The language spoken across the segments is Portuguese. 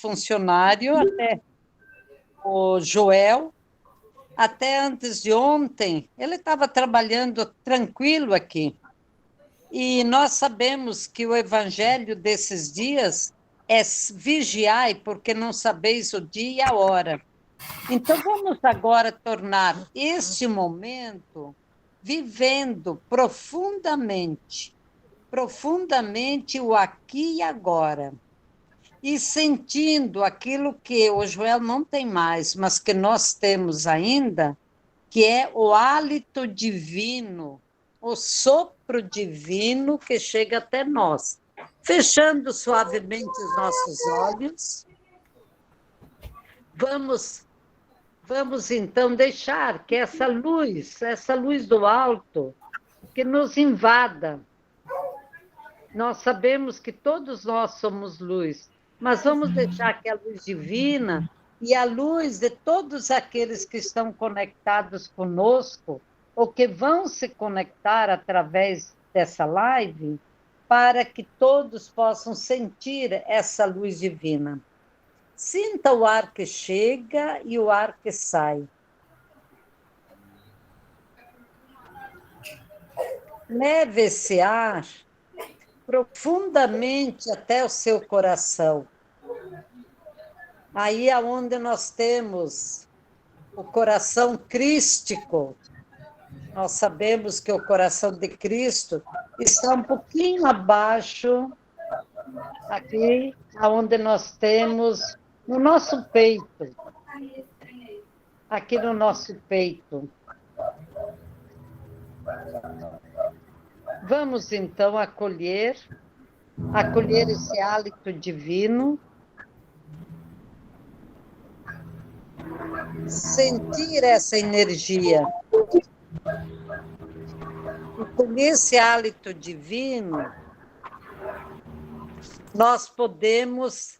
funcionário, até o Joel, até antes de ontem, ele estava trabalhando tranquilo aqui. E nós sabemos que o evangelho desses dias é vigiai, porque não sabeis o dia e a hora. Então, vamos agora tornar este momento vivendo profundamente o aqui e agora, e sentindo aquilo que o Joel não tem mais, mas que nós temos ainda, que é o hálito divino, o sopro divino que chega até nós. Fechando suavemente os nossos olhos, vamos então deixar que essa luz do alto, que nos invada. Nós sabemos que todos nós somos luz, mas vamos deixar que a luz divina e a luz de todos aqueles que estão conectados conosco, ou que vão se conectar através dessa live, para que todos possam sentir essa luz divina. Sinta o ar que chega e o ar que sai. Leve esse ar profundamente até o seu coração. Aí é onde nós temos o coração crístico. Nós sabemos que o coração de Cristo está um pouquinho abaixo, aqui, onde nós temos no nosso peito. Aqui no nosso peito. Vamos então acolher esse hálito divino, sentir essa energia. E com esse hálito divino, nós podemos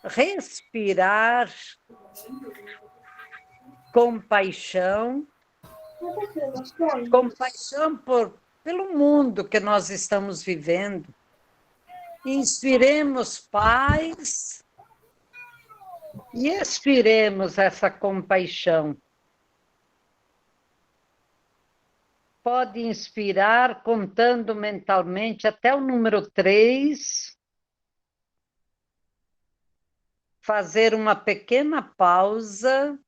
respirar compaixão pelo mundo que nós estamos vivendo. Inspiremos paz e expiremos essa compaixão. Pode inspirar contando mentalmente até o número 3, fazer uma pequena pausa,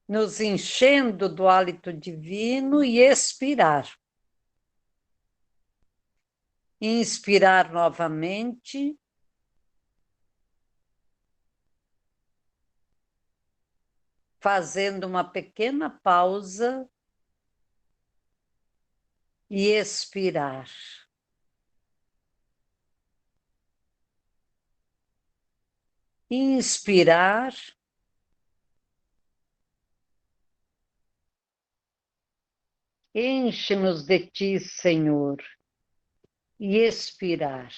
nos enchendo do hálito divino e expirar. Inspirar novamente. Fazendo uma pequena pausa e expirar. Inspirar. Enche-nos de ti, Senhor. E expirar.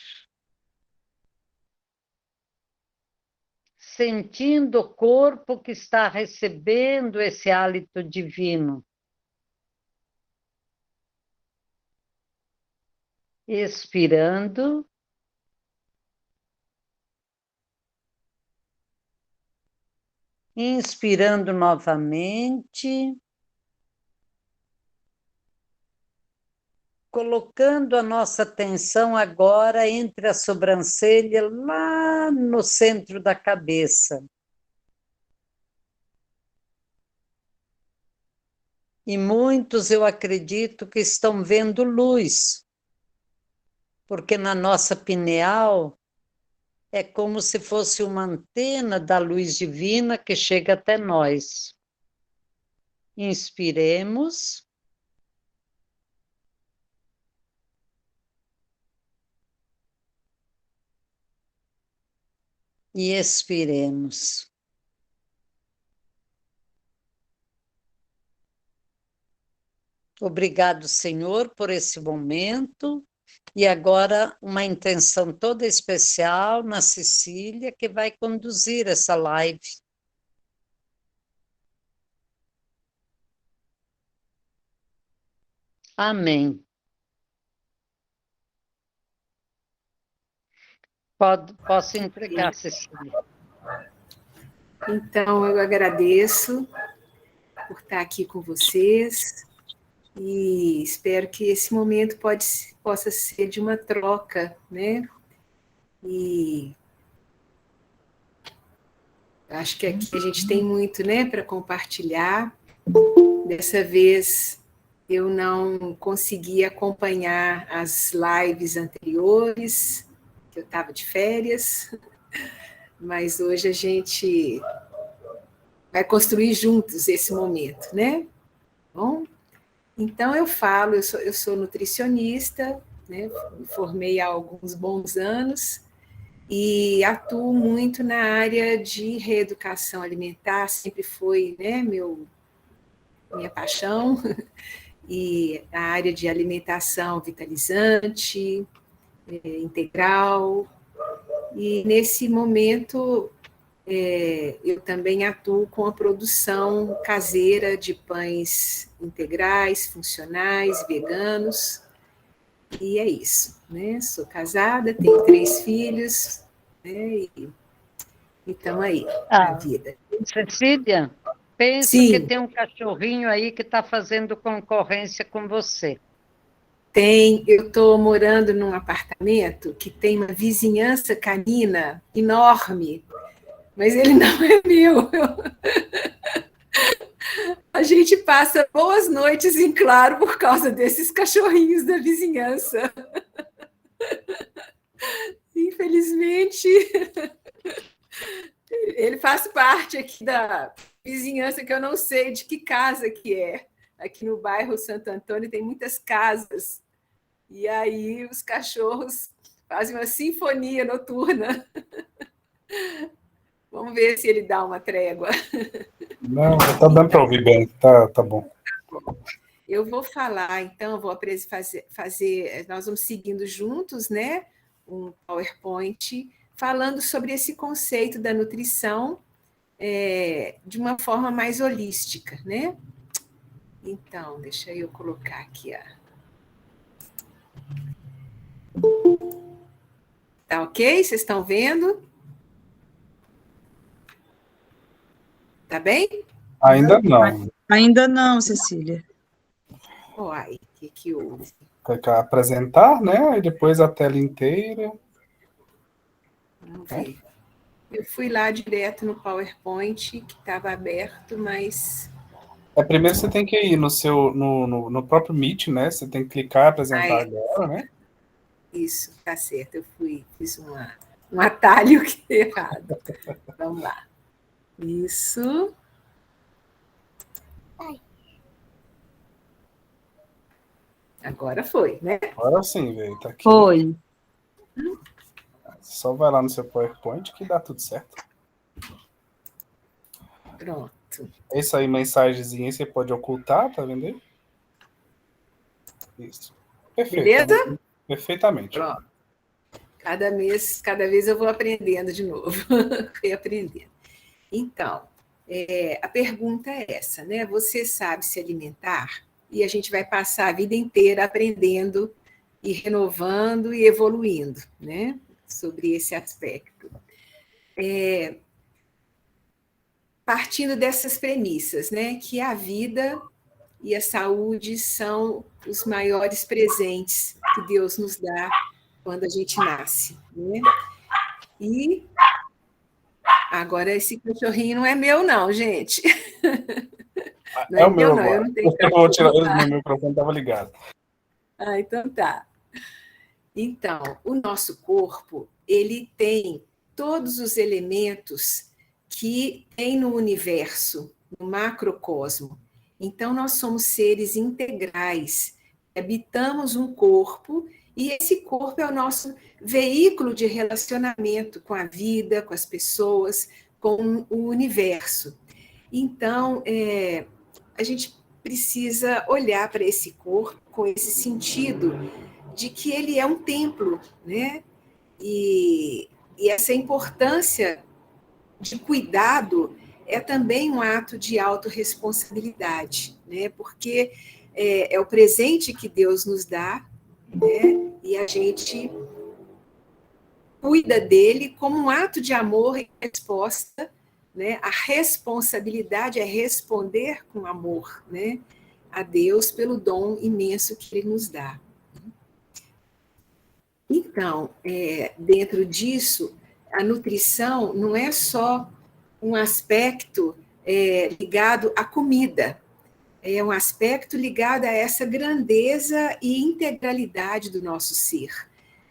Sentindo o corpo que está recebendo esse hálito divino. Expirando. Inspirando novamente. Colocando a nossa atenção agora entre a sobrancelha, lá no centro da cabeça. E muitos, eu acredito, que estão vendo luz, porque na nossa pineal é como se fosse uma antena da luz divina que chega até nós. Inspiremos. E expiremos. Obrigado, Senhor, por esse momento. E agora uma intenção toda especial na Cecília, que vai conduzir essa live. Amém. Posso entregar, Cecília. Então, eu agradeço por estar aqui com vocês e espero que esse momento possa ser de uma troca, né? E acho que aqui a gente tem muito, né, para compartilhar. Dessa vez eu não consegui acompanhar as lives anteriores, que eu estava de férias, mas hoje a gente vai construir juntos esse momento, né? Bom, então eu falo, eu sou nutricionista, né? Me formei há alguns bons anos e atuo muito na área de reeducação alimentar, sempre foi, né, minha paixão, e a área de alimentação vitalizante, integral, e nesse momento eu também atuo com a produção caseira de pães integrais, funcionais, veganos, e é isso, né? Sou casada, tenho 3 filhos, né? E estamos aí, na vida. Cecília, penso que Sim, tem um cachorrinho aí que está fazendo concorrência com você. eu estou morando num apartamento que tem uma vizinhança canina enorme, mas ele não é meu. A gente passa boas noites em claro por causa desses cachorrinhos da vizinhança. Infelizmente, ele faz parte aqui da vizinhança que eu não sei de que casa que é. Aqui no bairro Santo Antônio tem muitas casas. E aí os cachorros fazem uma sinfonia noturna. Vamos ver se ele dá uma trégua. Não, está dando para ouvir bem, tá bom. Eu vou falar, então, fazer, nós vamos seguindo juntos, né? Um PowerPoint falando sobre esse conceito da nutrição de uma forma mais holística, né? Então, deixa eu colocar aqui, Tá ok? Vocês estão vendo? Tá bem? Ainda não. Ainda não, Cecília. Uai, o que houve? Tem que apresentar, né? E depois a tela inteira. Vamos ver. Eu fui lá direto no PowerPoint, que estava aberto, mas... Primeiro você tem que ir no próprio Meet, né? Você tem que clicar e apresentar agora, né? Isso, tá certo. Eu fiz um atalho que deu errado. Vamos lá. Isso. Agora foi, né? Agora sim, velho. Tá aqui. Foi. Só vai lá no seu PowerPoint que dá tudo certo. Pronto. É isso aí, mensagenzinha, você pode ocultar, tá vendo aí? Isso. Perfeito. Beleza? Perfeitamente. Pronto. Cada vez eu vou aprendendo de novo. Reaprendendo. Então, a pergunta é essa, né? Você sabe se alimentar? E a gente vai passar a vida inteira aprendendo e renovando e evoluindo, né? Sobre esse aspecto. Partindo dessas premissas, né? Que a vida e a saúde são os maiores presentes que Deus nos dá quando a gente nasce, né? E agora esse cachorrinho não é meu, não, gente. Não é o meu não. agora. Eu não tenho Eu vou tirar, meu microfone estava ligado. Então tá. Então, o nosso corpo, ele tem todos os elementos que tem no universo, no macrocosmo. Então, nós somos seres integrais, habitamos um corpo, e esse corpo é o nosso veículo de relacionamento com a vida, com as pessoas, com o universo. Então, a gente precisa olhar para esse corpo com esse sentido de que ele é um templo, né? E essa importância de cuidado é também um ato de autorresponsabilidade, né? Porque é o presente que Deus nos dá, né? E a gente cuida dele como um ato de amor e resposta, né? A responsabilidade é responder com amor, né? A Deus pelo dom imenso que Ele nos dá. Então, dentro disso, a nutrição não é só um aspecto ligado à comida, é um aspecto ligado a essa grandeza e integralidade do nosso ser,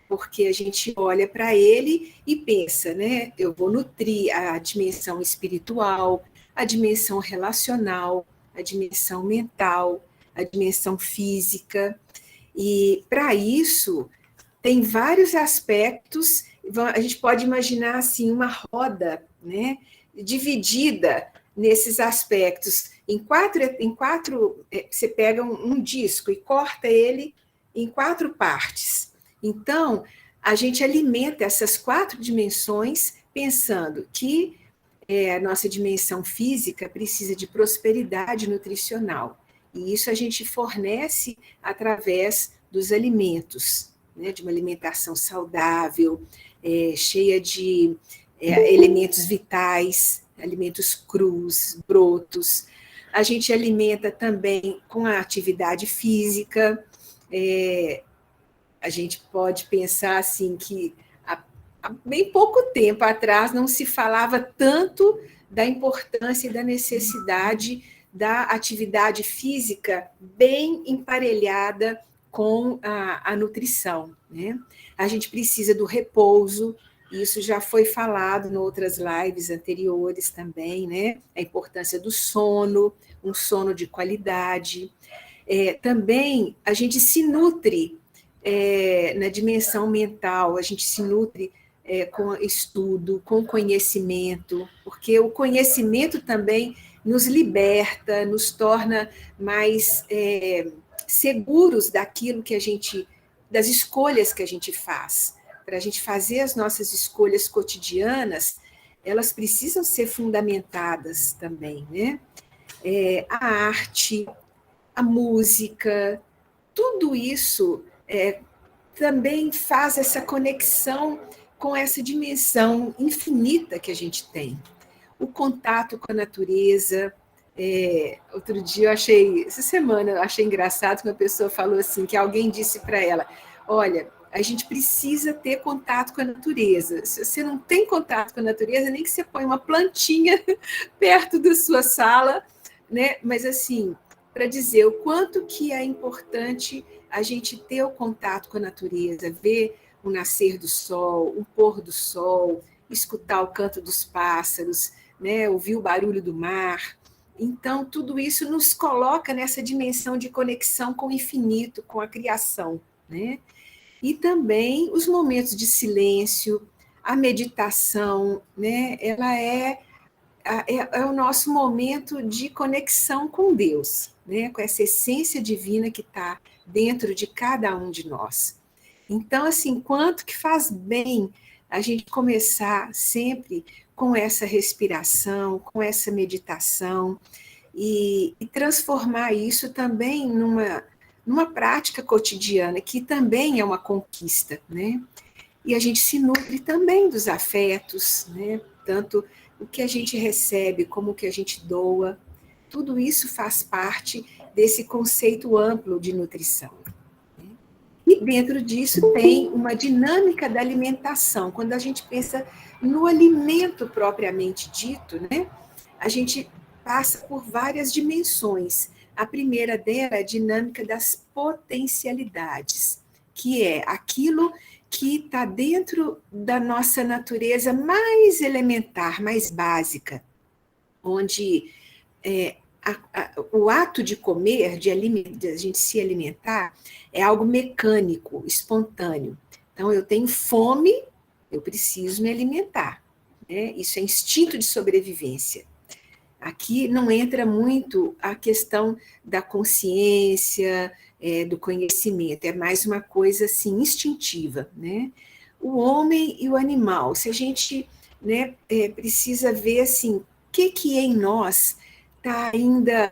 porque a gente olha para ele e pensa, né? Eu vou nutrir a dimensão espiritual, a dimensão relacional, a dimensão mental, a dimensão física, e para isso tem vários aspectos. A gente pode imaginar assim uma roda, né, dividida nesses aspectos. Em quatro, você pega um disco e corta ele em 4 partes. Então, a gente alimenta essas 4 dimensões pensando que a nossa dimensão física precisa de prosperidade nutricional. E isso a gente fornece através dos alimentos, né, de uma alimentação saudável, cheia de elementos vitais, alimentos crus, brotos. A gente alimenta também com a atividade física. A gente pode pensar assim que há bem pouco tempo atrás não se falava tanto da importância e da necessidade da atividade física bem emparelhada com a nutrição, né? A gente precisa do repouso, isso já foi falado em outras lives anteriores também, né? A importância do sono, um sono de qualidade. Também a gente se nutre na dimensão mental, a gente se nutre com estudo, com conhecimento, porque o conhecimento também nos liberta, nos torna mais seguros daquilo que das escolhas que a gente faz. Para a gente fazer as nossas escolhas cotidianas, elas precisam ser fundamentadas também, né? A arte, a música, tudo isso também faz essa conexão com essa dimensão infinita que a gente tem. O contato com a natureza. Outro dia essa semana eu achei engraçado que uma pessoa falou assim, que alguém disse para ela, olha, a gente precisa ter contato com a natureza. Se você não tem contato com a natureza, nem que você põe uma plantinha perto da sua sala, né? Mas assim, para dizer o quanto que é importante a gente ter o contato com a natureza, ver o nascer do sol, o pôr do sol, escutar o canto dos pássaros, né? Ouvir o barulho do mar. Então, tudo isso nos coloca nessa dimensão de conexão com o infinito, com a criação, né? E também os momentos de silêncio, a meditação, né? Ela é o nosso momento de conexão com Deus, né? Com essa essência divina que está dentro de cada um de nós. Então, assim, quanto que faz bem a gente começar sempre com essa respiração, com essa meditação, e transformar isso também numa prática cotidiana, que também é uma conquista, né? E a gente se nutre também dos afetos, né? Tanto o que a gente recebe como o que a gente doa, tudo isso faz parte desse conceito amplo de nutrição. E dentro disso tem uma dinâmica da alimentação. Quando a gente pensa no alimento propriamente dito, né? A gente passa por várias dimensões. A primeira dela é a dinâmica das potencialidades, que é aquilo que está dentro da nossa natureza mais elementar, mais básica, onde o ato de comer, de a gente se alimentar, é algo mecânico, espontâneo. Então, eu tenho fome, eu preciso me alimentar, né? Isso é instinto de sobrevivência. Aqui não entra muito a questão da consciência, do conhecimento, é mais uma coisa assim, instintiva, né? O homem e o animal, se a gente, né, precisa ver assim, o que em nós está ainda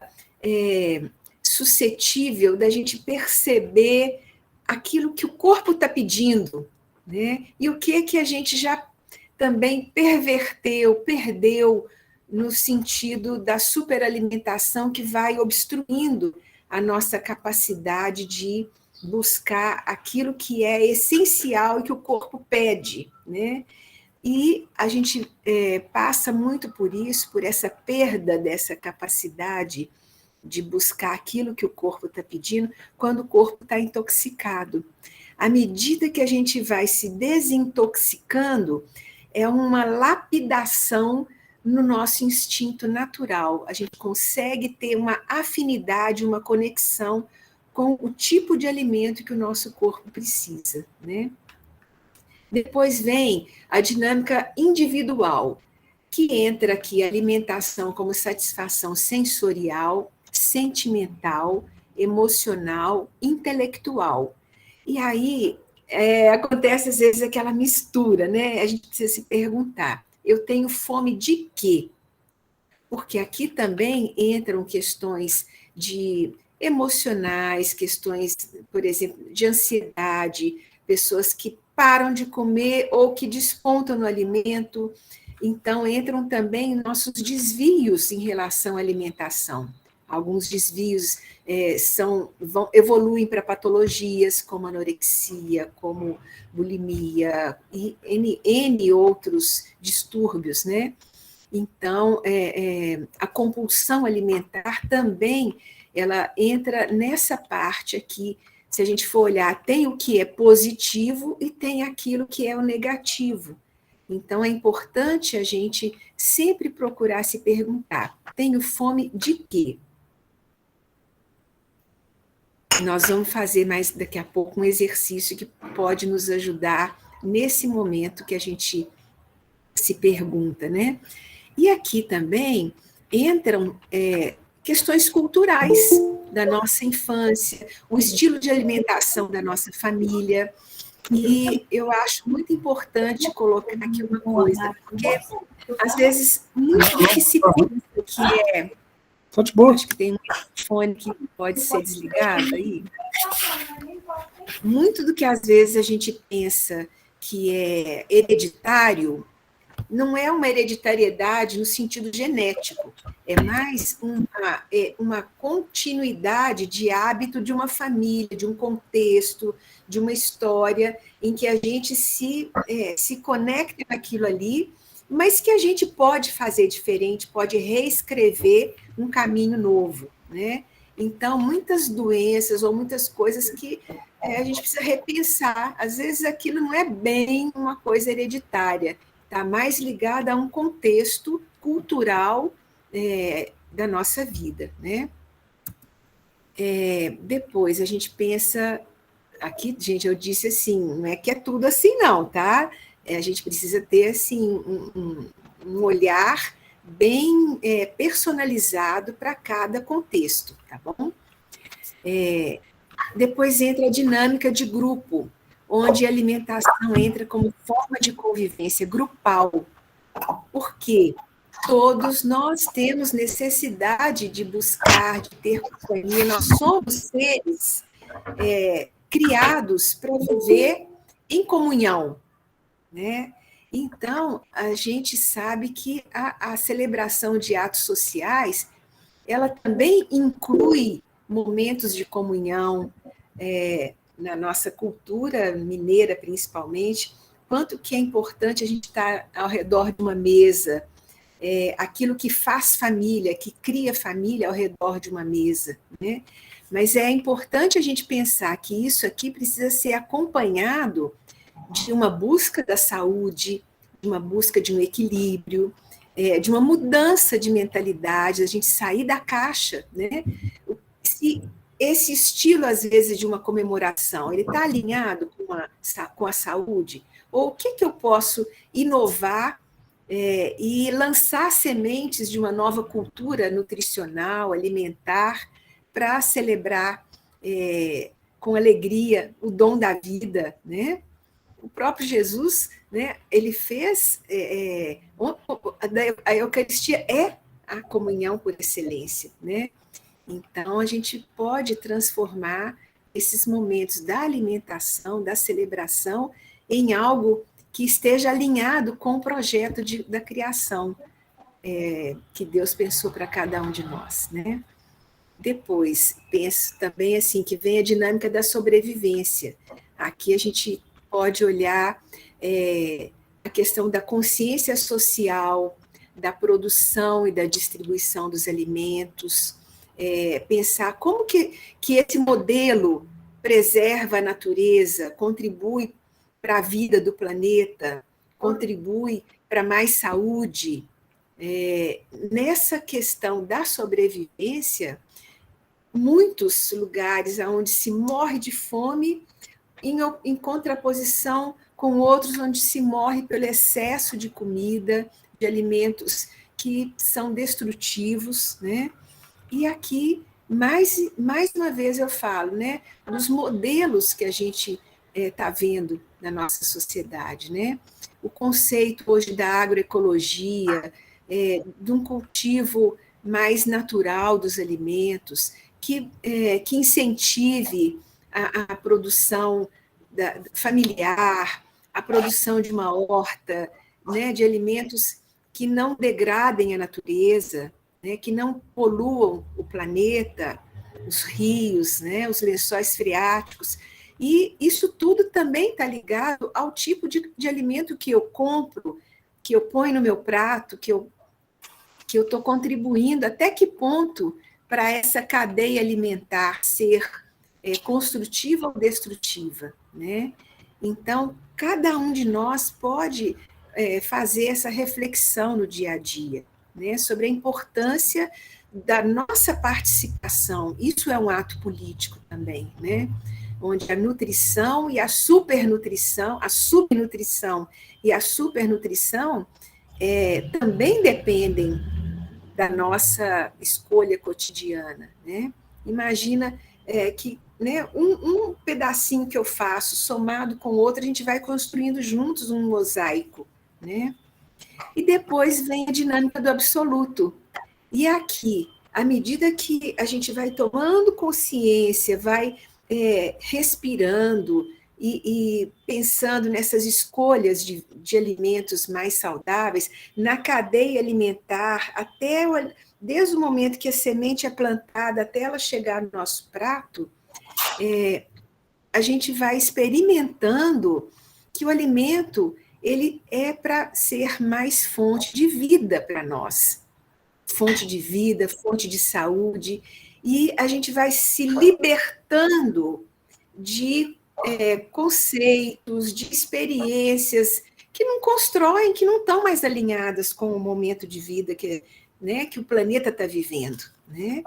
suscetível da gente perceber aquilo que o corpo está pedindo, né? E o que a gente já também perdeu no sentido da superalimentação que vai obstruindo a nossa capacidade de buscar aquilo que é essencial e que o corpo pede, né? E a gente passa muito por isso, por essa perda dessa capacidade de buscar aquilo que o corpo está pedindo, quando o corpo está intoxicado. À medida que a gente vai se desintoxicando, é uma lapidação no nosso instinto natural. A gente consegue ter uma afinidade, uma conexão com o tipo de alimento que o nosso corpo precisa, né? Depois vem a dinâmica individual, que entra aqui a alimentação como satisfação sensorial, sentimental, emocional, intelectual. E aí acontece às vezes aquela mistura, né? A gente precisa se perguntar: eu tenho fome de quê? Porque aqui também entram questões de emocionais, questões, por exemplo, de ansiedade, pessoas que param de comer ou que despontam no alimento. Então, entram também nossos desvios em relação à alimentação. Alguns desvios evoluem para patologias como anorexia, como bulimia e N outros distúrbios, né? Então, a compulsão alimentar também, ela entra nessa parte aqui. Se a gente for olhar, tem o que é positivo e tem aquilo que é o negativo. Então, é importante a gente sempre procurar se perguntar: tenho fome de quê? Nós vamos fazer mais daqui a pouco um exercício que pode nos ajudar nesse momento que a gente se pergunta, né? E aqui também entram questões culturais da nossa infância, o estilo de alimentação da nossa família. E eu acho muito importante colocar aqui uma coisa, porque às vezes muito do que se pensa que é... Tá de boa. Acho que tem um fone que pode ser desligado aí. Muito do que às vezes a gente pensa que é hereditário, não é uma hereditariedade no sentido genético, é mais uma continuidade de hábito de uma família, de um contexto, de uma história em que a gente se conecta naquilo ali, mas que a gente pode fazer diferente, pode reescrever um caminho novo, né? Então, muitas doenças ou muitas coisas que a gente precisa repensar. Às vezes, aquilo não é bem uma coisa hereditária, está mais ligada a um contexto cultural da nossa vida, né? Depois, a gente pensa... Aqui, gente, eu disse assim, não é que é tudo assim, não, tá? A gente precisa ter, assim, um olhar bem personalizado para cada contexto, tá bom? Depois entra a dinâmica de grupo, onde a alimentação entra como forma de convivência grupal. Por quê? Todos nós temos necessidade de buscar, de ter companhia, nós somos seres criados para viver em comunhão, né? Então, a gente sabe que a celebração de atos sociais, ela também inclui momentos de comunhão, na nossa cultura mineira, principalmente, quanto que é importante a gente estar ao redor de uma mesa, aquilo que faz família, que cria família ao redor de uma mesa, né? Mas é importante a gente pensar que isso aqui precisa ser acompanhado de uma busca da saúde, de uma busca de um equilíbrio, de uma mudança de mentalidade, a gente sair da caixa, né? Se esse estilo, às vezes, de uma comemoração, ele está alinhado com a saúde? Ou o que eu posso inovar e lançar sementes de uma nova cultura nutricional, alimentar, para celebrar com alegria o dom da vida, né? O próprio Jesus, né, ele fez... a Eucaristia é a comunhão por excelência, né? Então, a gente pode transformar esses momentos da alimentação, da celebração, em algo que esteja alinhado com o projeto da criação que Deus pensou para cada um de nós, né? Depois, penso também assim que vem a dinâmica da sobrevivência. Aqui a gente pode olhar a questão da consciência social, da produção e da distribuição dos alimentos, pensar como que esse modelo preserva a natureza, contribui para a vida do planeta, contribui para mais saúde. Nessa questão da sobrevivência, muitos lugares onde se morre de fome, em contraposição com outros onde se morre pelo excesso de comida, de alimentos que são destrutivos, né? E aqui, mais uma vez eu falo, né, dos modelos que a gente está vendo na nossa sociedade, né? O conceito hoje da agroecologia, de um cultivo mais natural dos alimentos, que incentive a produção familiar, a produção de uma horta, né, de alimentos que não degradem a natureza, né, que não poluam o planeta, os rios, né, os lençóis freáticos. E isso tudo também está ligado ao tipo de alimento que eu compro, que eu ponho no meu prato, que eu estou contribuindo, até que ponto para essa cadeia alimentar ser construtiva ou destrutiva, né? Então, cada um de nós pode fazer essa reflexão no dia a dia, né, sobre a importância da nossa participação. Isso é um ato político também, né? Onde a nutrição e a supernutrição, a subnutrição e a supernutrição também dependem da nossa escolha cotidiana, né? Imagina que, né, um pedacinho que eu faço somado com outro, a gente vai construindo juntos um mosaico, né? E depois vem a dinâmica do absoluto. E aqui, à medida que a gente vai tomando consciência, vai respirando e pensando nessas escolhas de alimentos mais saudáveis, na cadeia alimentar, desde o momento que a semente é plantada até ela chegar no nosso prato, a gente vai experimentando que o alimento ele é para ser mais fonte de vida para nós. Fonte de vida, fonte de saúde, e a gente vai se libertando de conceitos, de experiências que não constroem, que não estão mais alinhadas com o momento de vida que o planeta está vivendo, né?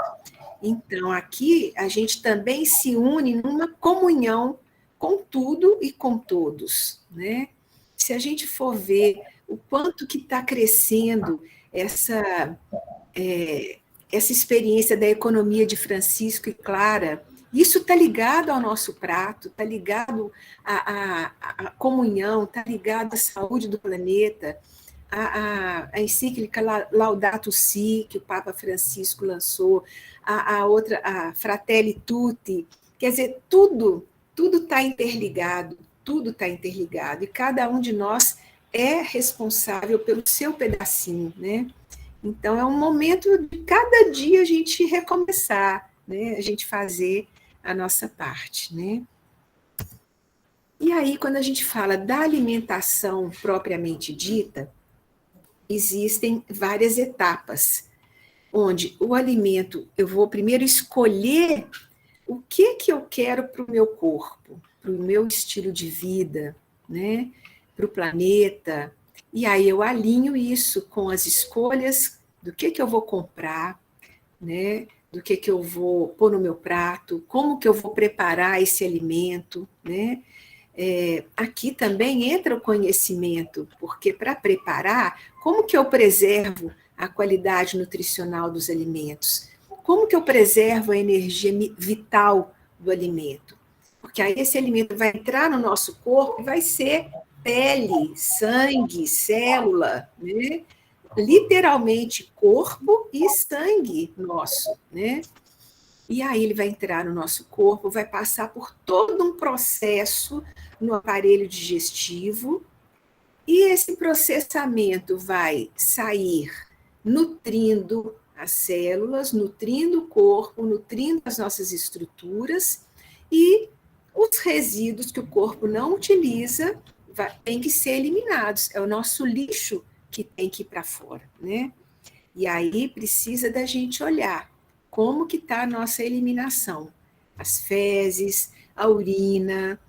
Então, aqui a gente também se une numa comunhão com tudo e com todos, né? Se a gente for ver o quanto que está crescendo essa experiência da economia de Francisco e Clara, isso está ligado ao nosso prato, está ligado à comunhão, está ligado à saúde do planeta, a encíclica Laudato Si, que o Papa Francisco lançou, a outra, a Fratelli Tutti, quer dizer, tudo está interligado, e cada um de nós é responsável pelo seu pedacinho, né? Então, é um momento de cada dia a gente recomeçar, né? A gente fazer a nossa parte, né? E aí, quando a gente fala da alimentação propriamente dita, existem várias etapas, onde o alimento, eu vou primeiro escolher o que eu quero para o meu corpo, para o meu estilo de vida, né? Para o planeta. E aí eu alinho isso com as escolhas do que eu vou comprar, né? Do que eu vou pôr no meu prato, como que eu vou preparar esse alimento, né? Aqui também entra o conhecimento, porque para preparar, como que eu preservo a qualidade nutricional dos alimentos? Como que eu preservo a energia vital do alimento? Porque aí esse alimento vai entrar no nosso corpo e vai ser pele, sangue, célula, né? Literalmente corpo e sangue nosso, né? e aí ele vai entrar no nosso corpo, vai passar por todo um processo no aparelho digestivo, e esse processamento vai sair nutrindo as células, nutrindo o corpo, nutrindo as nossas estruturas, e os resíduos que o corpo não utiliza têm que ser eliminados. É o nosso lixo que tem que ir para fora, né? E aí precisa da gente olhar como que está a nossa eliminação. As fezes, a urina,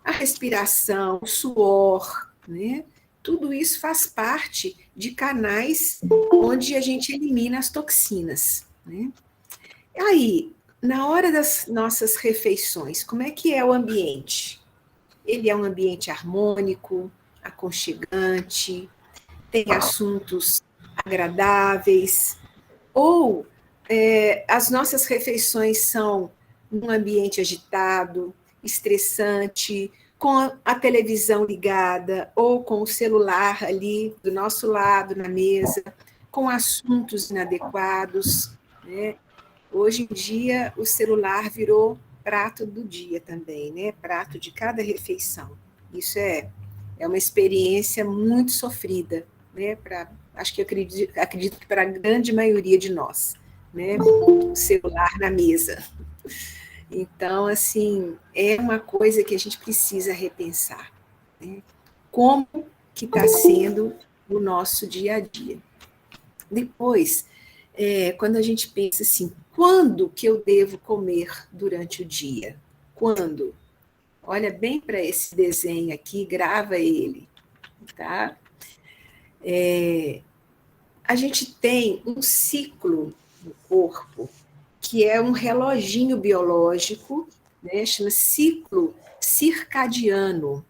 a respiração, o suor, né? Tudo isso faz parte de canais onde a gente elimina as toxinas, né? Aí, na hora das nossas refeições, como é que é o ambiente? Ele é um ambiente harmônico, aconchegante, tem assuntos agradáveis, ou as nossas refeições são num ambiente agitado, estressante, com a televisão ligada, ou com o celular ali do nosso lado, na mesa, com assuntos inadequados, né? Hoje em dia, o celular virou prato do dia também, né? Prato de cada refeição. Isso é uma experiência muito sofrida, né? Acho que acredito que para a grande maioria de nós, né? O celular na mesa. Então, assim, é uma coisa que a gente precisa repensar, né? Como que está sendo o nosso dia a dia. Depois, quando a gente pensa assim, quando que eu devo comer durante o dia? Quando? Olha bem para esse desenho aqui, grava ele, tá? A gente tem um ciclo no corpo, que é um reloginho biológico, né, chama ciclo circadiano.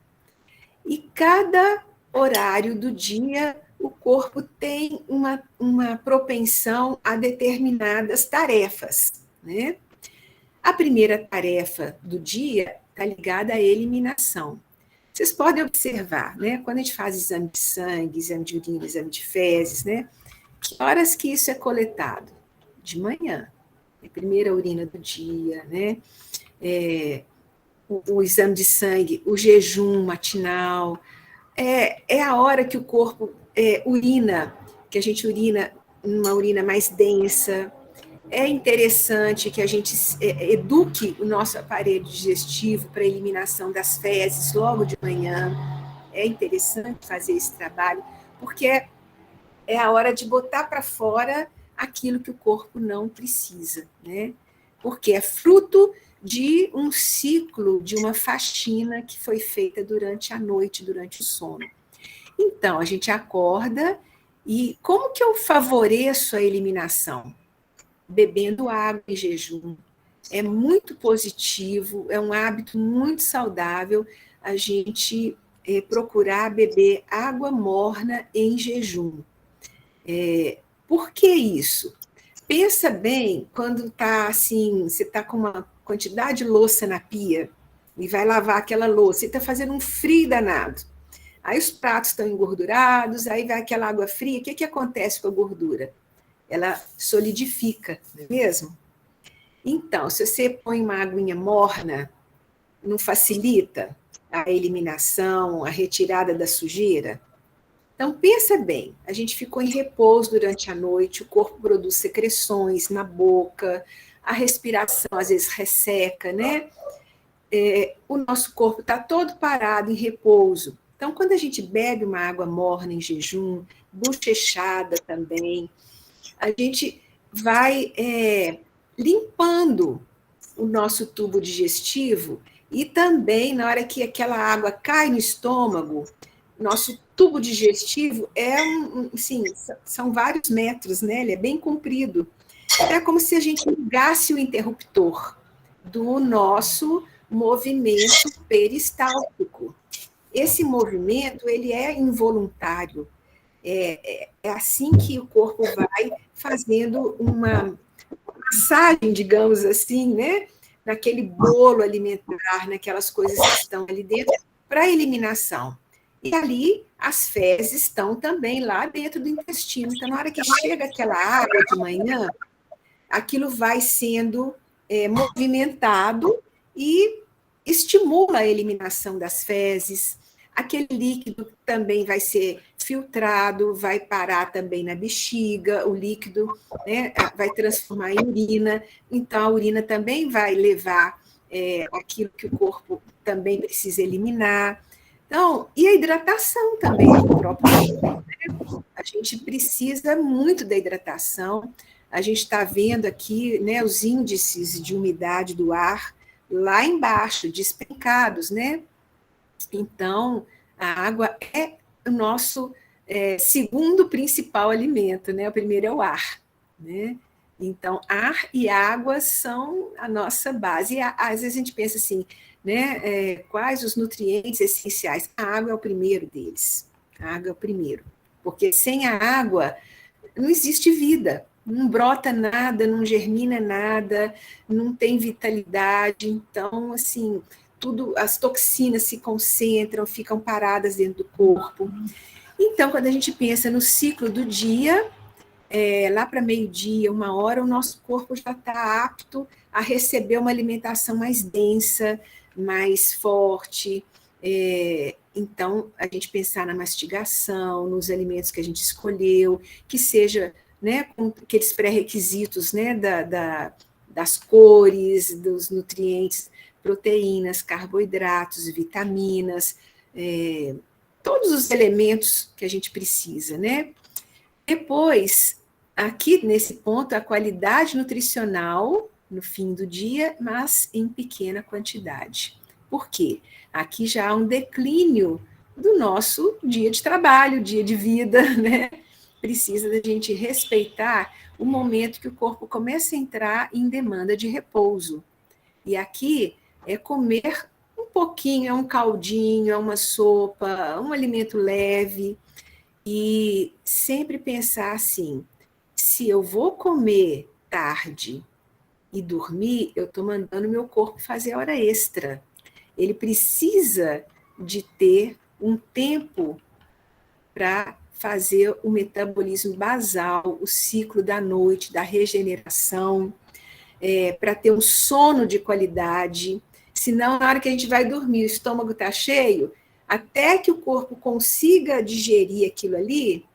E cada horário do dia, o corpo tem uma propensão a determinadas tarefas, né? A primeira tarefa do dia está ligada à eliminação. Vocês podem observar, né? Quando a gente faz exame de sangue, exame de urina, exame de fezes, né? Que horas que isso é coletado? De manhã. É a primeira urina do dia, né? O exame de sangue, o jejum matinal. É a hora que o corpo urina, que a gente urina uma urina mais densa. É interessante que a gente eduque o nosso aparelho digestivo para a eliminação das fezes logo de manhã. É interessante fazer esse trabalho, porque é a hora de botar para fora aquilo que o corpo não precisa, né? Porque é fruto de um ciclo, de uma faxina que foi feita durante a noite, durante o sono. Então, a gente acorda e como que eu favoreço a eliminação? Bebendo água em jejum. É muito positivo, é um hábito muito saudável a gente procurar beber água morna em jejum. Por que isso? Pensa bem quando está assim, você está com uma quantidade de louça na pia e vai lavar aquela louça e está fazendo um frio danado. Aí os pratos estão engordurados, aí vai aquela água fria, o que acontece com a gordura? Ela solidifica, não é mesmo? Então, se você põe uma aguinha morna, não facilita a eliminação, a retirada da sujeira? Então, pensa bem, a gente ficou em repouso durante a noite, o corpo produz secreções na boca, a respiração às vezes resseca, né? O nosso corpo está todo parado, em repouso. Então, quando a gente bebe uma água morna em jejum, bochechada também, a gente vai limpando o nosso tubo digestivo e também, na hora que aquela água cai no estômago, nosso tubo digestivo assim, são vários metros, né? Ele é bem comprido. É como se a gente ligasse o interruptor do nosso movimento peristáltico. Esse movimento, ele é involuntário. É assim que o corpo vai fazendo uma massagem, digamos assim, né? Naquele bolo alimentar, naquelas coisas que estão ali dentro, para a eliminação. E ali as fezes estão também lá dentro do intestino. Então, na hora que chega aquela água de manhã, aquilo vai sendo movimentado e estimula a eliminação das fezes. Aquele líquido também vai ser filtrado, vai parar também na bexiga, o líquido, né, vai transformar em urina, então a urina também vai levar aquilo que o corpo também precisa eliminar. Então, e a hidratação também do próprio corpo, né? A gente precisa muito da hidratação. A gente está vendo aqui, né, os índices de umidade do ar lá embaixo, despencados, né? Então, a água é o nosso segundo principal alimento, né? O primeiro é o ar, né? Então, ar e água são a nossa base. E às vezes a gente pensa assim, né? Quais os nutrientes essenciais? A água é o primeiro deles. A água é o primeiro. Porque sem a água não existe vida. Não brota nada, não germina nada, não tem vitalidade. Então, assim, tudo, as toxinas se concentram, ficam paradas dentro do corpo. Então, quando a gente pensa no ciclo do dia, lá para meio-dia, 1 hora, o nosso corpo já está apto a receber uma alimentação mais densa, mais forte. Então, a gente pensar na mastigação, nos alimentos que a gente escolheu, que seja, né, com aqueles pré-requisitos, né, das cores, dos nutrientes, proteínas, carboidratos, vitaminas, todos os elementos que a gente precisa, né? Depois, aqui nesse ponto, a qualidade nutricional no fim do dia, mas em pequena quantidade. Por quê? Aqui já há um declínio do nosso dia de trabalho, dia de vida, né? Precisa da gente respeitar o momento que o corpo começa a entrar em demanda de repouso. E aqui é comer um pouquinho, é um caldinho, é uma sopa, um alimento leve, e sempre pensar assim, se eu vou comer tarde e dormir, eu estou mandando meu corpo fazer hora extra. Ele precisa de ter um tempo para fazer o metabolismo basal, o ciclo da noite, da regeneração, para ter um sono de qualidade. Senão, na hora que a gente vai dormir, o estômago está cheio, até que o corpo consiga digerir aquilo ali,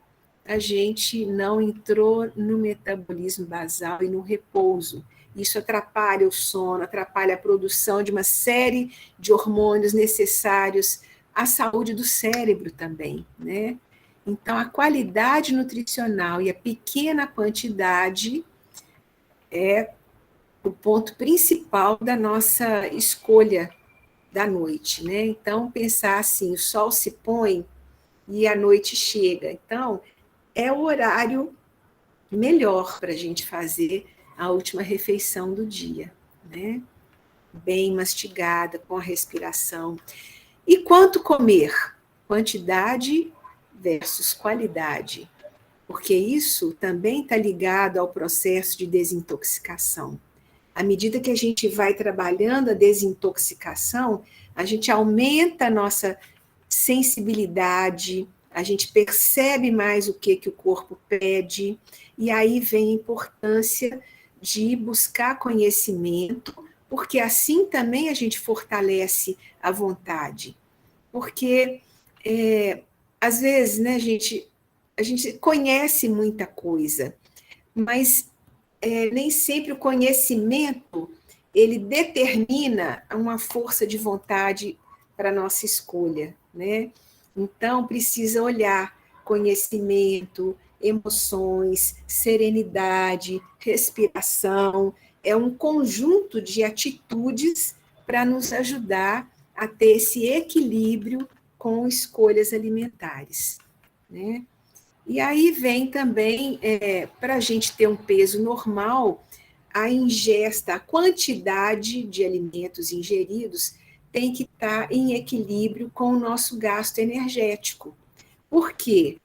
a gente não entrou no metabolismo basal e no repouso. Isso atrapalha o sono, atrapalha a produção de uma série de hormônios necessários à saúde do cérebro também, né? Então, a qualidade nutricional e a pequena quantidade é o ponto principal da nossa escolha da noite, né? Então, pensar assim, o sol se põe e a noite chega. Então, é o horário melhor para a gente fazer a última refeição do dia, né? Bem mastigada, com a respiração. E quanto comer? Quantidade versus qualidade, porque isso também está ligado ao processo de desintoxicação. À medida que a gente vai trabalhando a desintoxicação, a gente aumenta a nossa sensibilidade, a gente percebe mais o que o corpo pede, e aí vem a importância de buscar conhecimento, porque assim também a gente fortalece a vontade. Porque, às vezes, né, a gente conhece muita coisa, mas nem sempre o conhecimento ele determina uma força de vontade para a nossa escolha, né? Então, precisa olhar conhecimento, emoções, serenidade, respiração, é um conjunto de atitudes para nos ajudar a ter esse equilíbrio com escolhas alimentares, né? E aí vem também, para a gente ter um peso normal, a ingesta, a quantidade de alimentos ingeridos tem que estar em equilíbrio com o nosso gasto energético. Por quê?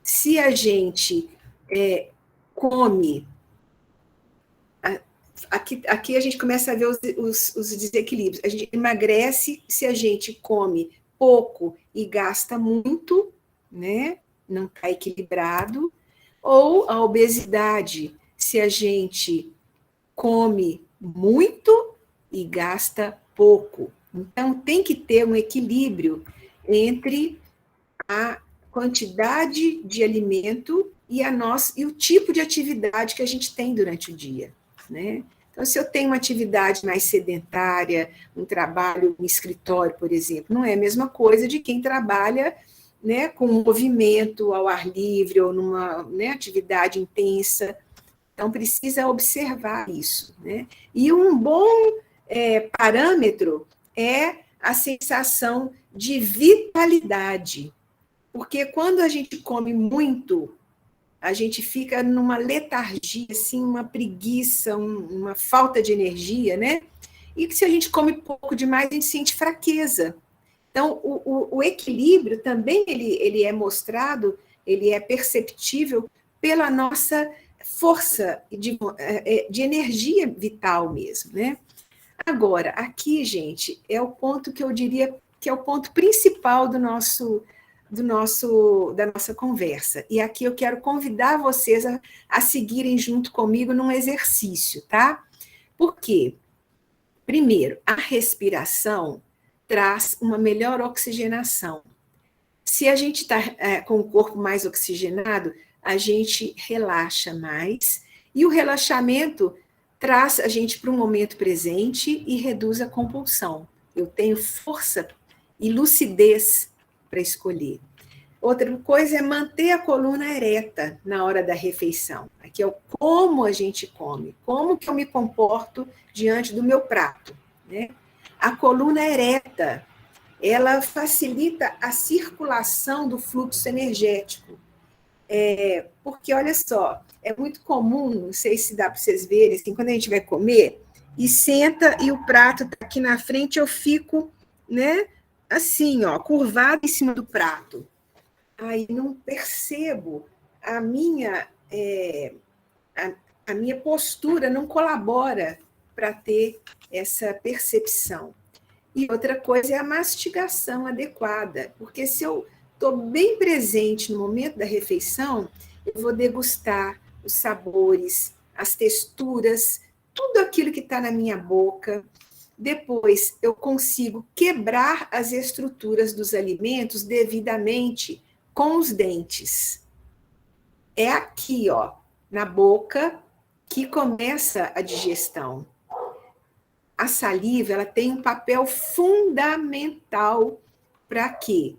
Se a gente come... Aqui a gente começa a ver os desequilíbrios. A gente emagrece se a gente come pouco e gasta muito, né? Não está equilibrado, ou a obesidade, se a gente come muito e gasta pouco. Então, tem que ter um equilíbrio entre a quantidade de alimento e o tipo de atividade que a gente tem durante o dia, né? Então, se eu tenho uma atividade mais sedentária, um trabalho no escritório, por exemplo, não é a mesma coisa de quem trabalha, né, com movimento ao ar livre ou numa, né, atividade intensa. Então, precisa observar isso, né? E um bom parâmetro é a sensação de vitalidade, porque quando a gente come muito, a gente fica numa letargia, assim, uma preguiça, uma falta de energia, né? E se a gente come pouco demais, a gente sente fraqueza. Então, o equilíbrio também ele é mostrado, ele é perceptível pela nossa força de energia vital mesmo, né? Agora, aqui, gente, é o ponto que eu diria que é o ponto principal da nossa conversa. E aqui eu quero convidar vocês a seguirem junto comigo num exercício, tá? Por quê? Primeiro, a respiração traz uma melhor oxigenação. Se a gente está com o corpo mais oxigenado, a gente relaxa mais, e o relaxamento traz a gente para um momento presente e reduz a compulsão. Eu tenho força e lucidez para escolher. Outra coisa é manter a coluna ereta na hora da refeição. Aqui é o como a gente come, como que eu me comporto diante do meu prato, né? A coluna ereta, ela facilita a circulação do fluxo energético. Porque, olha só, é muito comum, não sei se dá para vocês verem, assim, quando a gente vai comer, e senta e o prato está aqui na frente, eu fico, né, assim, ó, curvada em cima do prato. Aí não percebo a minha postura, não colabora para ter essa percepção. E outra coisa é a mastigação adequada, porque se eu estou bem presente no momento da refeição, eu vou degustar os sabores, as texturas, tudo aquilo que está na minha boca. Depois, eu consigo quebrar as estruturas dos alimentos devidamente com os dentes. É aqui, ó, na boca, que começa a digestão. A saliva, ela tem um papel fundamental para quê?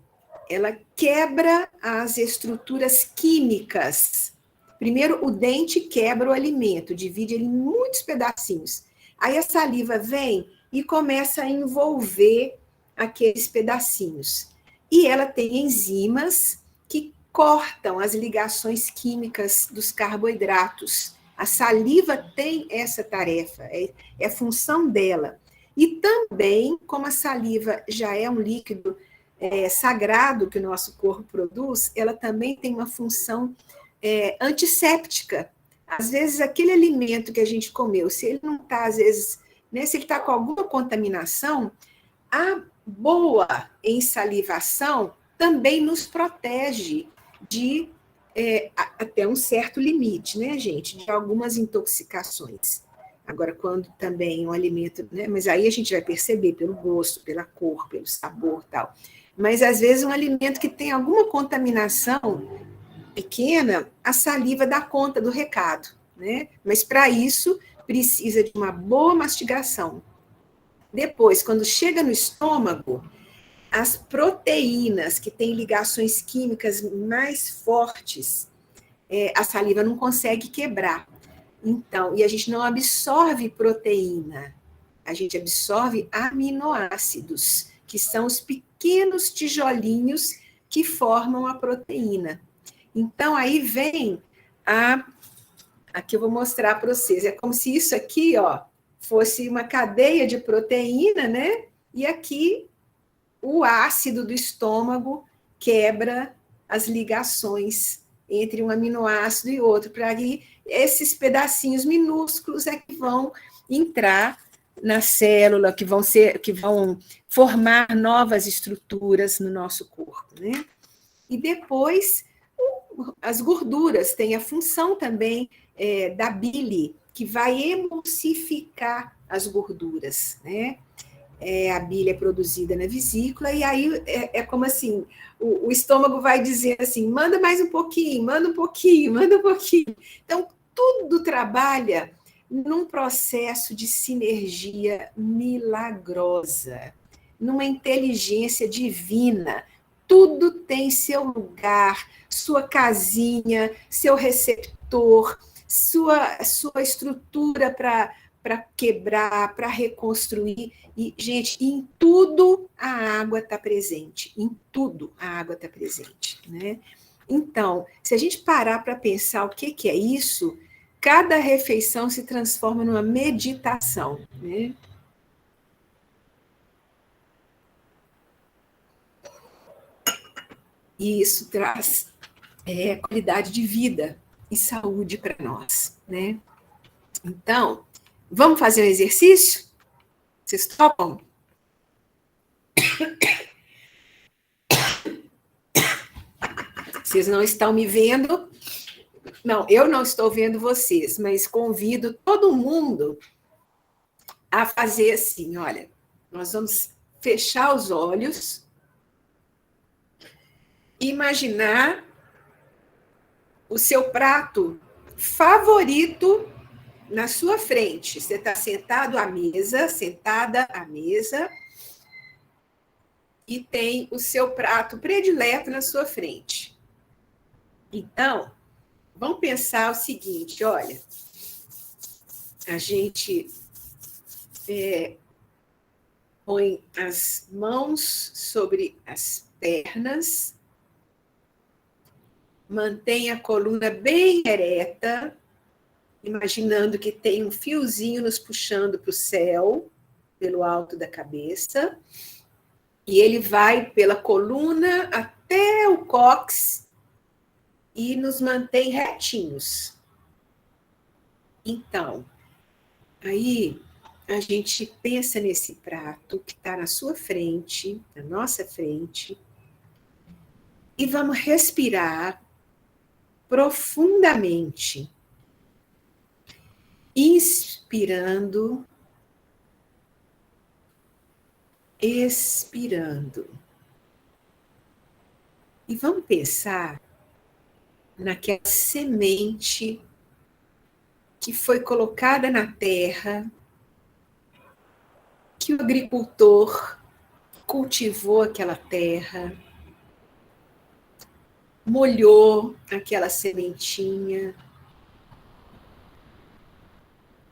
Ela quebra as estruturas químicas. Primeiro, o dente quebra o alimento, divide ele em muitos pedacinhos. Aí a saliva vem e começa a envolver aqueles pedacinhos. E ela tem enzimas que cortam as ligações químicas dos carboidratos. A saliva tem essa tarefa, é a função dela. E também, como a saliva já é um líquido sagrado que o nosso corpo produz, ela também tem uma função antisséptica. Às vezes, aquele alimento que a gente comeu, se ele não está, às vezes, né, se ele está com alguma contaminação, a boa ensalivação também nos protege de até um certo limite, né, gente, de algumas intoxicações. Agora, quando também um alimento, né, mas aí a gente vai perceber pelo gosto, pela cor, pelo sabor, tal. Mas às vezes um alimento que tem alguma contaminação pequena, a saliva dá conta do recado, né? Mas para isso precisa de uma boa mastigação. Depois, quando chega no estômago, as proteínas que têm ligações químicas mais fortes, a saliva não consegue quebrar. Então, e a gente não absorve proteína, a gente absorve aminoácidos, que são os pequenos tijolinhos que formam a proteína. Então, aí vem aqui eu vou mostrar para vocês, é como se isso aqui, ó, fosse uma cadeia de proteína, né? E aqui o ácido do estômago quebra as ligações entre um aminoácido e outro, para que esses pedacinhos minúsculos é que vão entrar na célula, que vão formar novas estruturas no nosso corpo, né? E depois as gorduras têm a função também da bile, que vai emulsificar as gorduras, né? A bile é produzida na vesícula, e aí é como assim, o estômago vai dizer assim, manda mais um pouquinho, manda um pouquinho, manda um pouquinho. Então, tudo trabalha num processo de sinergia milagrosa, numa inteligência divina. Tudo tem seu lugar, sua casinha, seu receptor, sua estrutura para quebrar, para reconstruir. E, gente, em tudo a água está presente. Em tudo a água está presente, né? Então, se a gente parar para pensar o que é isso, cada refeição se transforma numa meditação, né? E isso traz qualidade de vida e saúde para nós, né? Então, vamos fazer um exercício? Vocês topam? Vocês não estão me vendo? Não, eu não estou vendo vocês, mas convido todo mundo a fazer assim, olha, nós vamos fechar os olhos, imaginar o seu prato favorito na sua frente. Você está sentado à mesa, sentada à mesa, e tem o seu prato predileto na sua frente. Então, vamos pensar o seguinte, olha, a gente põe as mãos sobre as pernas, mantém a coluna bem ereta, imaginando que tem um fiozinho nos puxando para o céu, pelo alto da cabeça, e ele vai pela coluna até o cóccix e nos mantém retinhos. Então, aí a gente pensa nesse prato que está na sua frente, na nossa frente, e vamos respirar profundamente, inspirando, expirando. E vamos pensar naquela semente que foi colocada na terra, que o agricultor cultivou aquela terra, molhou aquela sementinha,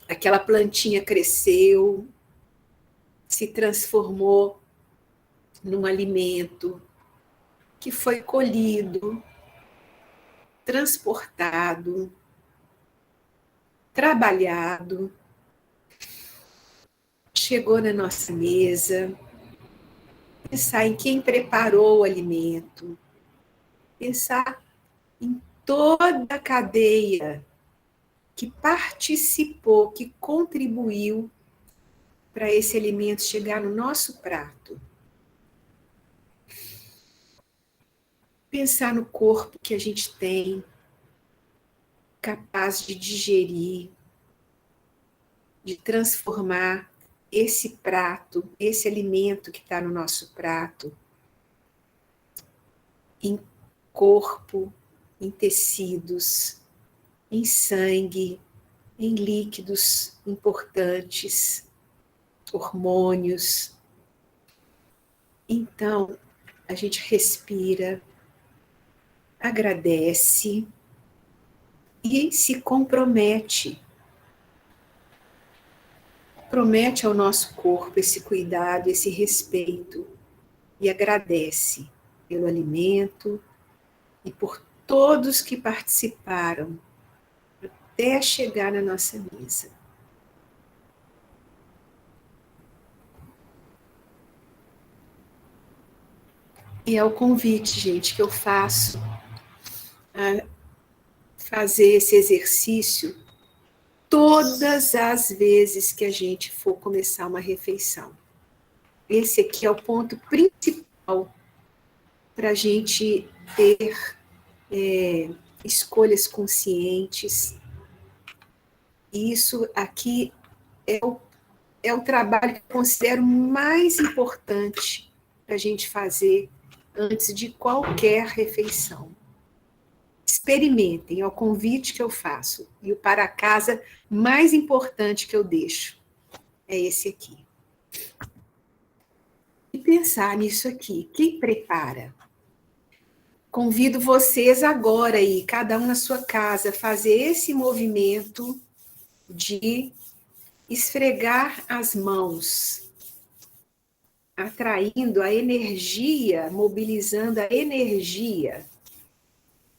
aquela plantinha cresceu, se transformou num alimento que foi colhido, transportado, trabalhado, chegou na nossa mesa. Pensar em quem preparou o alimento, pensar em toda a cadeia que participou, que contribuiu para esse alimento chegar no nosso prato. Pensar no corpo que a gente tem, capaz de digerir, de transformar esse prato, esse alimento que está no nosso prato, em corpo, em tecidos, em sangue, em líquidos importantes, hormônios. Então, a gente respira, agradece e se compromete. Promete ao nosso corpo esse cuidado, esse respeito e agradece pelo alimento e por todos que participaram até chegar na nossa mesa. E é o convite, gente, que eu faço a fazer esse exercício todas as vezes que a gente for começar uma refeição. Esse aqui é o ponto principal para a gente ter escolhas conscientes, E isso aqui é o trabalho que eu considero mais importante para a gente fazer antes de qualquer refeição. Experimentem, é o convite que eu faço. E o para casa mais importante que eu deixo é esse aqui. E pensar nisso aqui. Quem prepara? Convido vocês agora aí, cada um na sua casa, a fazer esse movimento de esfregar as mãos, atraindo a energia, mobilizando a energia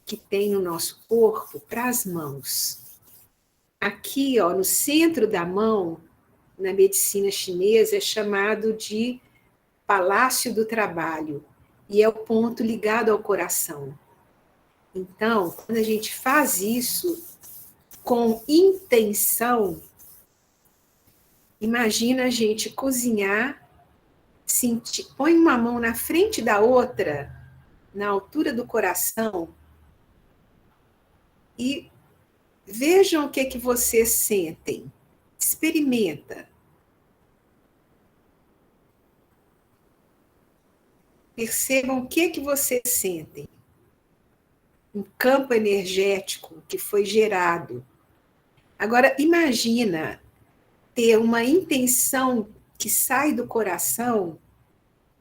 que tem no nosso corpo para as mãos. Aqui, ó, no centro da mão, na medicina chinesa, é chamado de Palácio do Trabalho, e é o ponto ligado ao coração. Então, quando a gente faz isso com intenção, imagina a gente cozinhar, põe uma mão na frente da outra, na altura do coração, e vejam o que vocês sentem. Experimenta. Percebam o que vocês sentem. Um campo energético que foi gerado. Agora, imagina ter uma intenção que sai do coração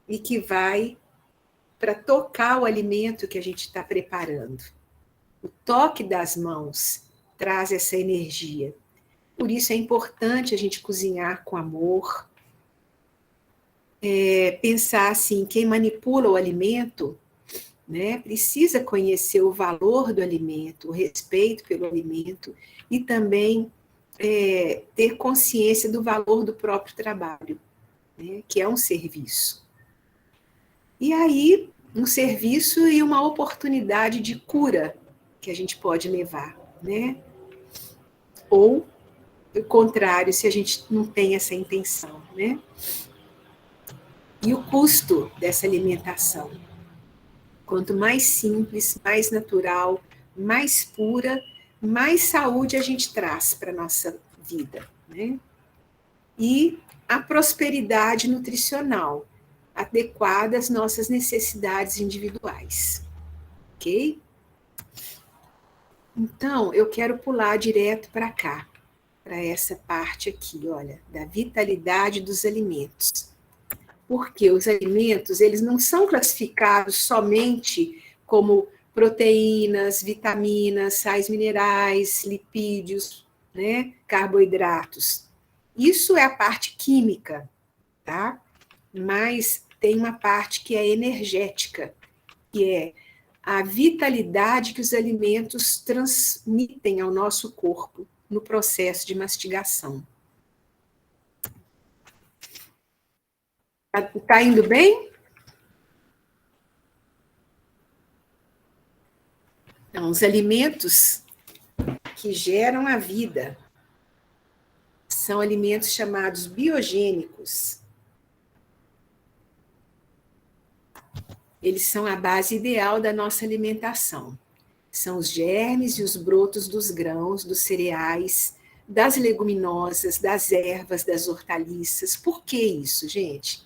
e que vai para tocar o alimento que a gente está preparando. O toque das mãos traz essa energia. Por isso é importante a gente cozinhar com amor, pensar assim, quem manipula o alimento, né, precisa conhecer o valor do alimento, o respeito pelo alimento e também ter consciência do valor do próprio trabalho, né, que é um serviço. E aí, um serviço e uma oportunidade de cura que a gente pode levar, né? Ou, o contrário, se a gente não tem essa intenção, né? E o custo dessa alimentação. Quanto mais simples, mais natural, mais pura, mais saúde a gente traz para a nossa vida, né? E a prosperidade nutricional, adequada às nossas necessidades individuais. Ok? Então, eu quero pular direto para cá, para essa parte aqui, olha, da vitalidade dos alimentos. Porque os alimentos, eles não são classificados somente como proteínas, vitaminas, sais minerais, lipídios, né, carboidratos. Isso é a parte química, tá? Mas tem uma parte que é energética, que é a vitalidade que os alimentos transmitem ao nosso corpo no processo de mastigação. Tá indo bem? Então, os alimentos que geram a vida são alimentos chamados biogênicos. Eles são a base ideal da nossa alimentação. São os germes e os brotos dos grãos, dos cereais, das leguminosas, das ervas, das hortaliças. Por que isso, gente?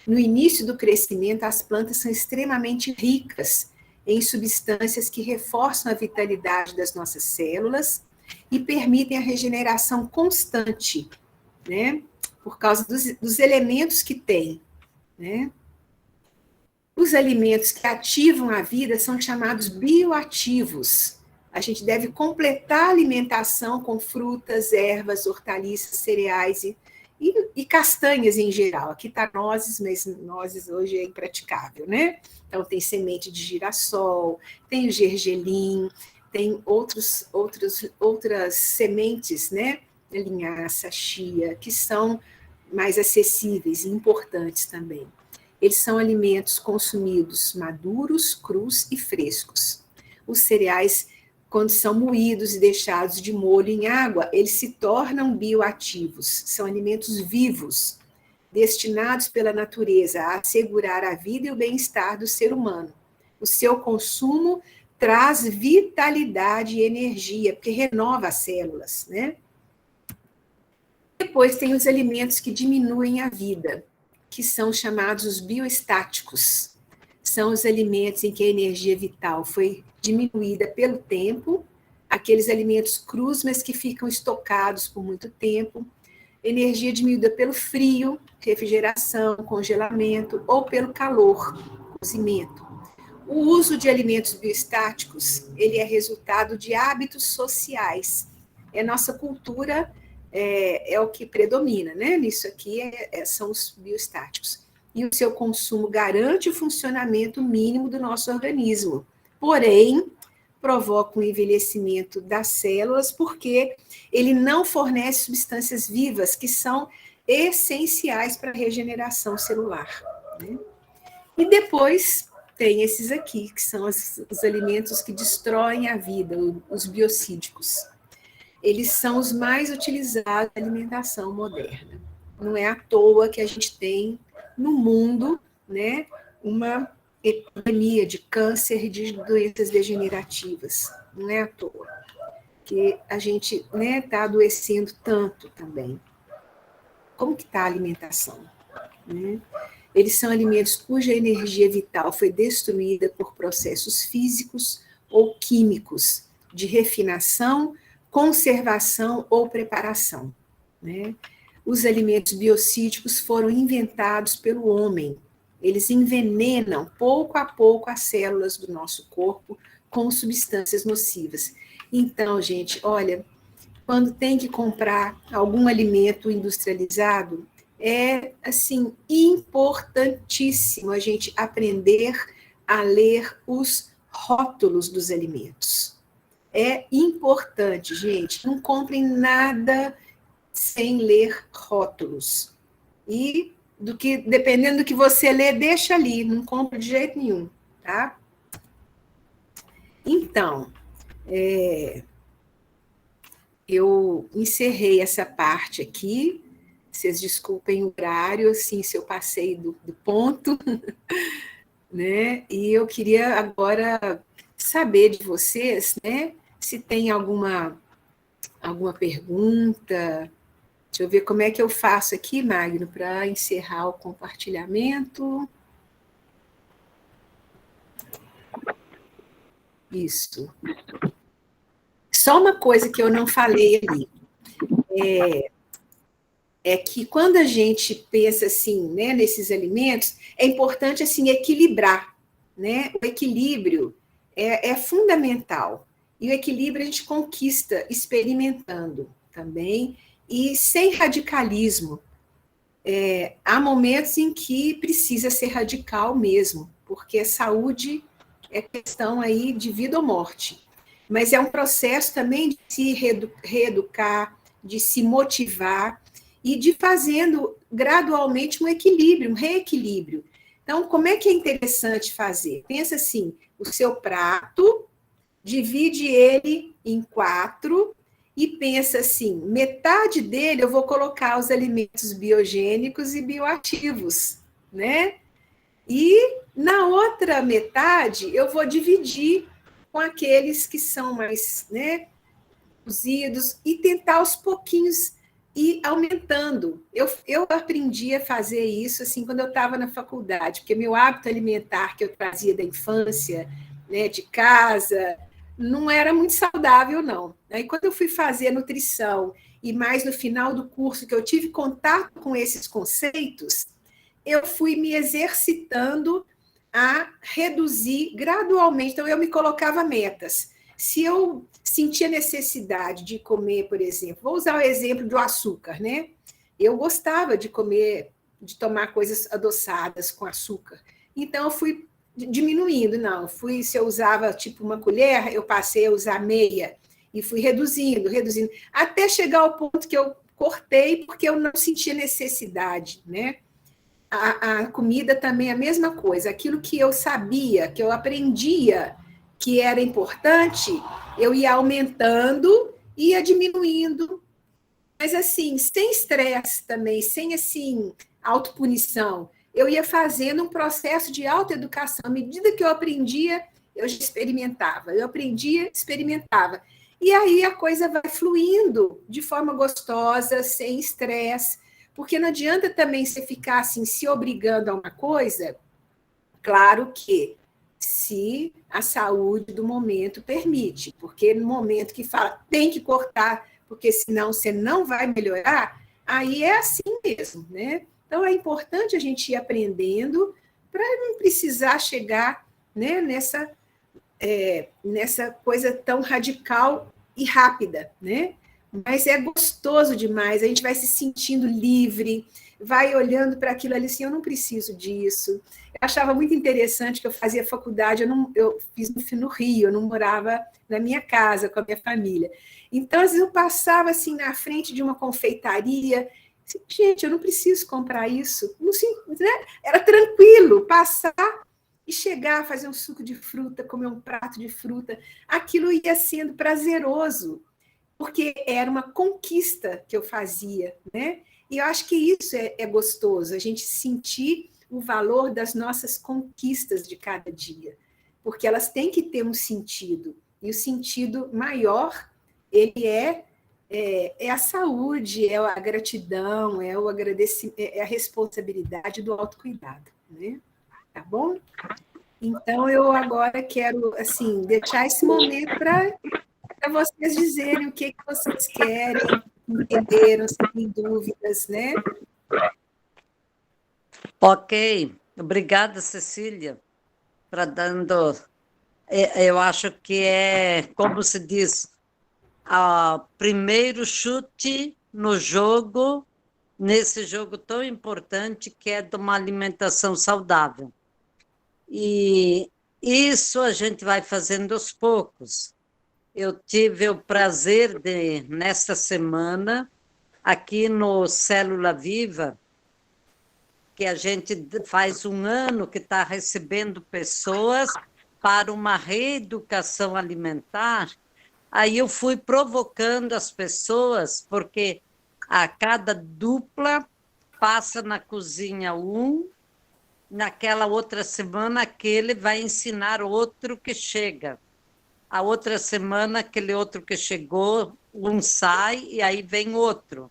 No início do crescimento, as plantas são extremamente ricas em substâncias que reforçam a vitalidade das nossas células e permitem a regeneração constante, né? Por causa dos elementos que tem, né? Os alimentos que ativam a vida são chamados bioativos. A gente deve completar a alimentação com frutas, ervas, hortaliças, cereais e castanhas em geral. Aqui está nozes, mas nozes hoje é impraticável, né? Então tem semente de girassol, tem o gergelim, tem outras sementes, né? Linhaça, chia, que são mais acessíveis e importantes também. Eles são alimentos consumidos maduros, crus e frescos. Os cereais, quando são moídos e deixados de molho em água, eles se tornam bioativos. São alimentos vivos, destinados pela natureza a assegurar a vida e o bem-estar do ser humano. O seu consumo traz vitalidade e energia, porque renova as células, né? Depois tem os alimentos que diminuem a vida, que são chamados os bioestáticos. São os alimentos em que a energia vital foi diminuída pelo tempo, aqueles alimentos crus, mas que ficam estocados por muito tempo, energia diminuída pelo frio, refrigeração, congelamento, ou pelo calor, cozimento. O uso de alimentos bioestáticos, ele é resultado de hábitos sociais. Nossa cultura é o que predomina, né? Nisso aqui são os bioestáticos. E o seu consumo garante o funcionamento mínimo do nosso organismo. Porém, provoca um envelhecimento das células, porque ele não fornece substâncias vivas que são essenciais para a regeneração celular, né? E depois tem esses aqui, que são os alimentos que destroem a vida, os biocídicos. Eles são os mais utilizados na alimentação moderna. Não é à toa que a gente tem no mundo, né, uma epidemia de câncer e de doenças degenerativas. Não é à toa que a gente está adoecendo tanto também. Como que está a alimentação? Né? Eles são alimentos cuja energia vital foi destruída por processos físicos ou químicos de refinação, conservação ou preparação, né? Os alimentos biocídicos foram inventados pelo homem. Eles envenenam pouco a pouco as células do nosso corpo com substâncias nocivas. Então, gente, olha, quando tem que comprar algum alimento industrializado, é, assim, importantíssimo a gente aprender a ler os rótulos dos alimentos. É importante, gente, não comprem nada sem ler rótulos. E, dependendo do que você lê, deixa ali, não compra de jeito nenhum, tá? Então, eu encerrei essa parte aqui. Vocês desculpem o horário, assim, se eu passei do ponto, né? E eu queria agora saber de vocês, né? Se tem alguma pergunta. Deixa eu ver como é que eu faço aqui, Magno, para encerrar o compartilhamento. Isso. Só uma coisa que eu não falei ali. É que quando a gente pensa assim, né, nesses alimentos, é importante assim equilibrar, né? O equilíbrio é fundamental. E o equilíbrio a gente conquista experimentando também e sem radicalismo. Há momentos em que precisa ser radical mesmo, porque a saúde é questão aí de vida ou morte. Mas é um processo também de se reeducar, de se motivar e de fazendo gradualmente um equilíbrio, um reequilíbrio. Então, como é que é interessante fazer? Pensa assim, o seu prato, divide ele em 4 e pensa assim, metade dele eu vou colocar os alimentos biogênicos e bioativos, né? E na outra metade eu vou dividir com aqueles que são mais, né, cozidos e tentar aos pouquinhos ir aumentando. Eu aprendi a fazer isso assim quando eu estava na faculdade, porque meu hábito alimentar que eu trazia da infância, né, de casa, não era muito saudável, não. Aí, quando eu fui fazer nutrição, e mais no final do curso, que eu tive contato com esses conceitos, eu fui me exercitando a reduzir gradualmente. Então, eu me colocava metas. Se eu sentia necessidade de comer, por exemplo, vou usar o exemplo do açúcar, né? Eu gostava de comer, de tomar coisas adoçadas com açúcar. Então, eu fui diminuindo, não. Se eu usava tipo uma colher, eu passei a usar meia e fui reduzindo, até chegar ao ponto que eu cortei porque eu não sentia necessidade, né? A comida também é a mesma coisa. Aquilo que eu sabia, que eu aprendia que era importante, eu ia aumentando, ia diminuindo, mas assim, sem estresse também, sem assim, autopunição. Eu ia fazendo um processo de autoeducação. À medida que eu aprendia, eu experimentava. Eu aprendia, experimentava. E aí a coisa vai fluindo de forma gostosa, sem estresse, porque não adianta também você ficar assim, se obrigando a uma coisa. Claro que se a saúde do momento permite, porque no momento que fala tem que cortar, porque senão você não vai melhorar, aí é assim mesmo, né? Então é importante a gente ir aprendendo para não precisar chegar, né, nessa coisa tão radical e rápida, né? Mas é gostoso demais, a gente vai se sentindo livre, vai olhando para aquilo ali assim, eu não preciso disso. Eu achava muito interessante que eu fazia faculdade, eu fiz no Rio, eu não morava na minha casa com a minha família. Então, às vezes eu passava assim na frente de uma confeitaria, assim, gente, eu não preciso comprar isso. Não, né? Era tranquilo passar e chegar a fazer um suco de fruta, comer um prato de fruta. Aquilo ia sendo prazeroso, porque era uma conquista que eu fazia, né? E eu acho que isso é gostoso, a gente sentir o valor das nossas conquistas de cada dia, porque elas têm que ter um sentido, e o sentido maior, ele é a saúde, é a gratidão, é o agradecimento, é a responsabilidade do autocuidado, né? Tá bom? Então, eu agora quero, assim, deixar esse momento para vocês dizerem o que vocês querem, entenderam, se tem dúvidas, né? Ok, obrigada, Cecília, para dando. Eu acho que é, como se diz, o primeiro chute no jogo, nesse jogo tão importante que é de uma alimentação saudável. E isso a gente vai fazendo aos poucos. Eu tive o prazer de, nesta semana, aqui no Célula Viva, que a gente faz um ano que está recebendo pessoas para uma reeducação alimentar, aí eu fui provocando as pessoas, porque a cada dupla passa na cozinha naquela outra semana aquele vai ensinar outro que chega. A outra semana aquele outro que chegou, sai e aí vem outro.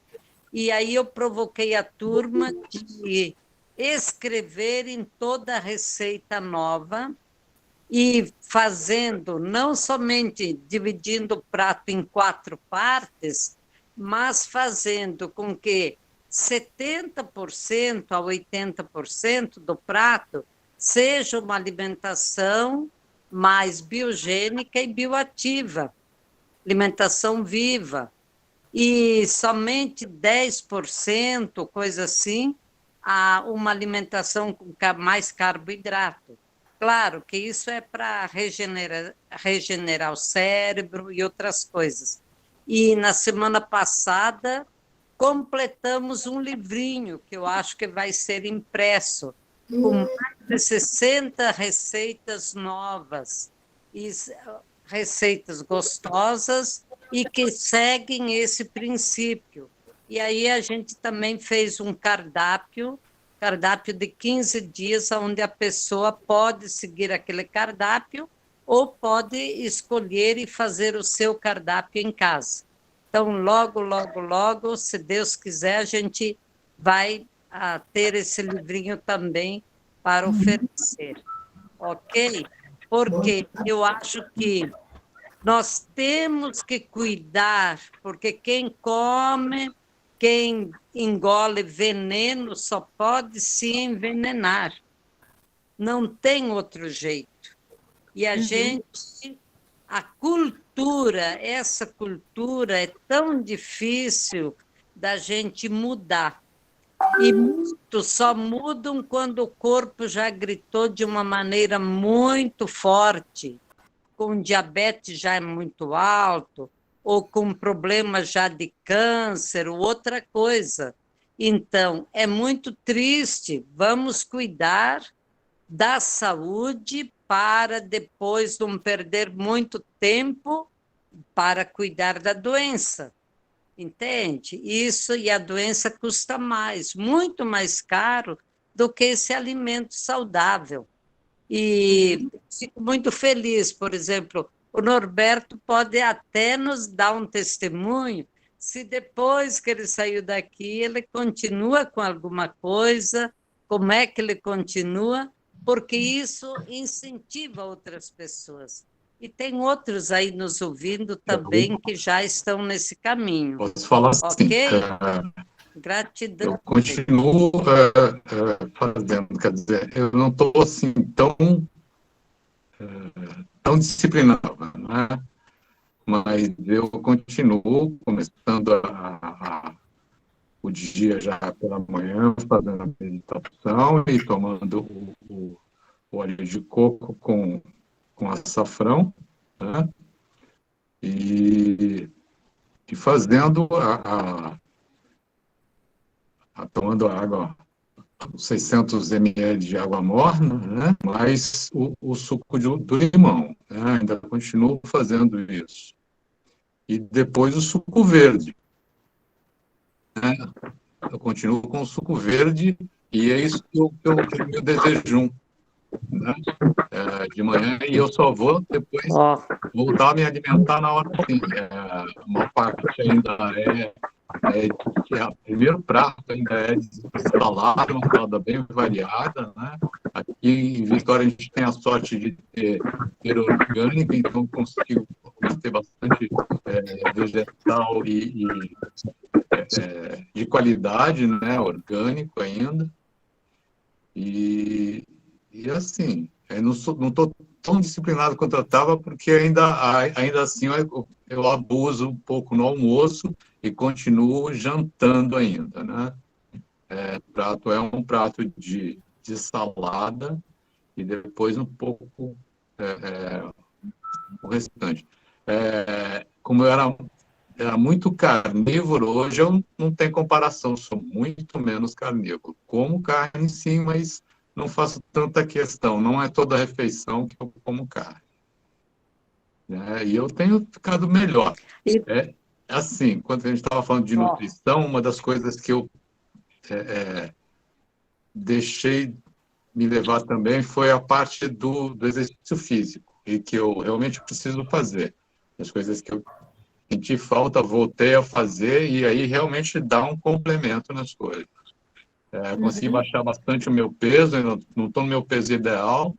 E aí eu provoquei a turma de escreverem toda a receita nova e fazendo, não somente dividindo o prato em 4 partes, mas fazendo com que 70% a 80% do prato seja uma alimentação mais biogênica e bioativa, alimentação viva, e somente 10%, coisa assim, a uma alimentação com mais carboidrato. Claro que isso é para regenerar o cérebro e outras coisas. E na semana passada completamos um livrinho que eu acho que vai ser impresso, com mais de 60 receitas novas, e receitas gostosas e que seguem esse princípio. E aí a gente também fez um cardápio de 15 dias, onde a pessoa pode seguir aquele cardápio ou pode escolher e fazer o seu cardápio em casa. Então, logo, se Deus quiser, a gente vai ter esse livrinho também para oferecer, ok? Porque eu acho que nós temos que cuidar, porque quem come, quem engole veneno só pode se envenenar. Não tem outro jeito. E a gente, a cultura, essa cultura é tão difícil da gente mudar. E muitos só mudam quando o corpo já gritou de uma maneira muito forte, com diabetes já é muito alto, ou com problema já de câncer, ou outra coisa. Então, é muito triste. Vamos cuidar da saúde para depois não perder muito tempo para cuidar da doença. Entende? Isso, e a doença custa mais, muito mais caro do que esse alimento saudável. E fico muito feliz, por exemplo, o Norberto pode até nos dar um testemunho se depois que ele saiu daqui ele continua com alguma coisa, como é que ele continua, porque isso incentiva outras pessoas. E tem outros aí nos ouvindo também que já estão nesse caminho. Posso falar assim, ok? Gratidão. Eu continuo fazendo, quer dizer, eu não estou assim tão disciplinado, né? Mas eu continuo começando o dia já pela manhã, fazendo a meditação e tomando o óleo de coco com açafrão, né? E fazendo tomando água, 600 ml de água morna, né? Mais o suco do limão, né? Ainda continuo fazendo isso. E depois o suco verde, né? Eu continuo com o suco verde e é isso que eu desejo, né? De manhã, e eu só vou depois voltar a me alimentar na hora assim. A maior parte ainda o primeiro prato ainda é de salada, uma salada bem variada, né? Aqui em Vitória a gente tem a sorte de ter orgânico, então consigo ter bastante vegetal e de qualidade, né? Orgânico ainda. E assim, eu não estou tão disciplinado quanto eu estava, porque ainda assim eu abuso um pouco no almoço e continuo jantando ainda, né? O prato é um prato de salada e depois um pouco o restante. Como eu era muito carnívoro, hoje eu não tenho comparação, sou muito menos carnívoro. Como carne sim, mas não faço tanta questão, não é toda refeição que eu como carne. E eu tenho ficado melhor. Assim, quando a gente estava falando de nutrição, uma das coisas que eu deixei me levar também foi a parte do exercício físico, e que eu realmente preciso fazer. As coisas que eu senti falta, voltei a fazer, e aí realmente dá um complemento nas coisas. Consegui baixar bastante o meu peso, não estou no meu peso ideal,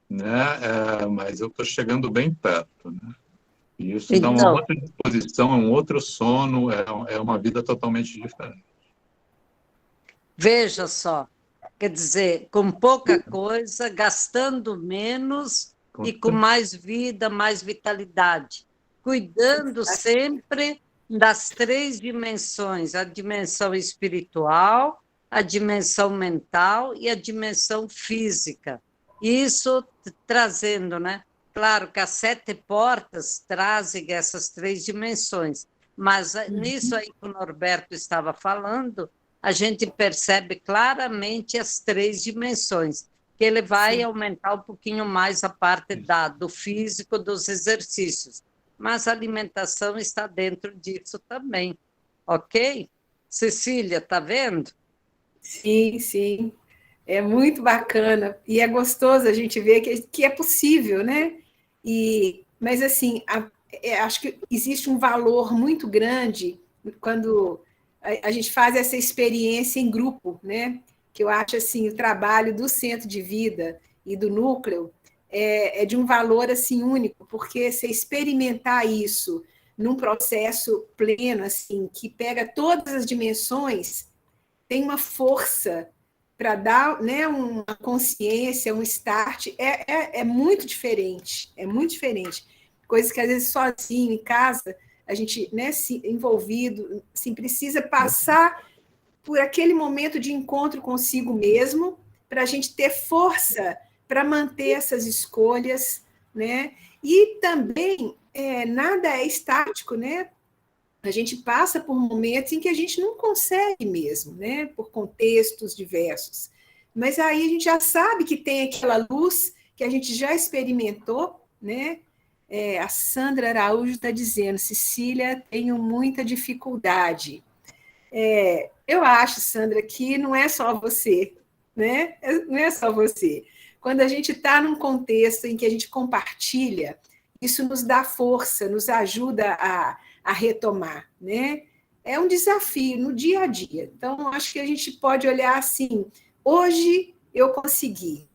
né? Mas eu estou chegando bem perto, né? E isso dá uma outra disposição, um outro sono, é uma vida totalmente diferente. Veja só, quer dizer, com pouca coisa, gastando menos e com mais vida, mais vitalidade, cuidando sempre das 3 dimensões, a dimensão espiritual, a dimensão mental e a dimensão física. Isso trazendo, né? Claro que as 7 portas trazem essas 3 dimensões, mas nisso aí que o Norberto estava falando, a gente percebe claramente as 3 dimensões, que ele vai aumentar um pouquinho mais a parte do físico, dos exercícios, mas a alimentação está dentro disso também, ok? Cecília, está vendo? Sim, sim. É muito bacana e é gostoso a gente ver que é possível, né? Mas, assim, acho que existe um valor muito grande quando a gente faz essa experiência em grupo, né? Que eu acho, assim, o trabalho do centro de vida e do núcleo é de um valor, assim, único, porque você experimentar isso num processo pleno, assim, que pega todas as dimensões, tem uma força para dar, né, uma consciência, um start, é muito diferente, Coisas que às vezes sozinho, em casa, a gente, né, envolvido, assim, precisa passar por aquele momento de encontro consigo mesmo, para a gente ter força para manter essas escolhas, né? E também nada é estático, né? A gente passa por momentos em que a gente não consegue mesmo, né? Por contextos diversos. Mas aí a gente já sabe que tem aquela luz que a gente já experimentou, né? A Sandra Araújo está dizendo, Cecília, tenho muita dificuldade. Eu acho, Sandra, que não é só você, né? Não é só você. Quando a gente está num contexto em que a gente compartilha, isso nos dá força, nos ajuda a retomar, né? É um desafio no dia a dia. Então, acho que a gente pode olhar assim: hoje eu consegui,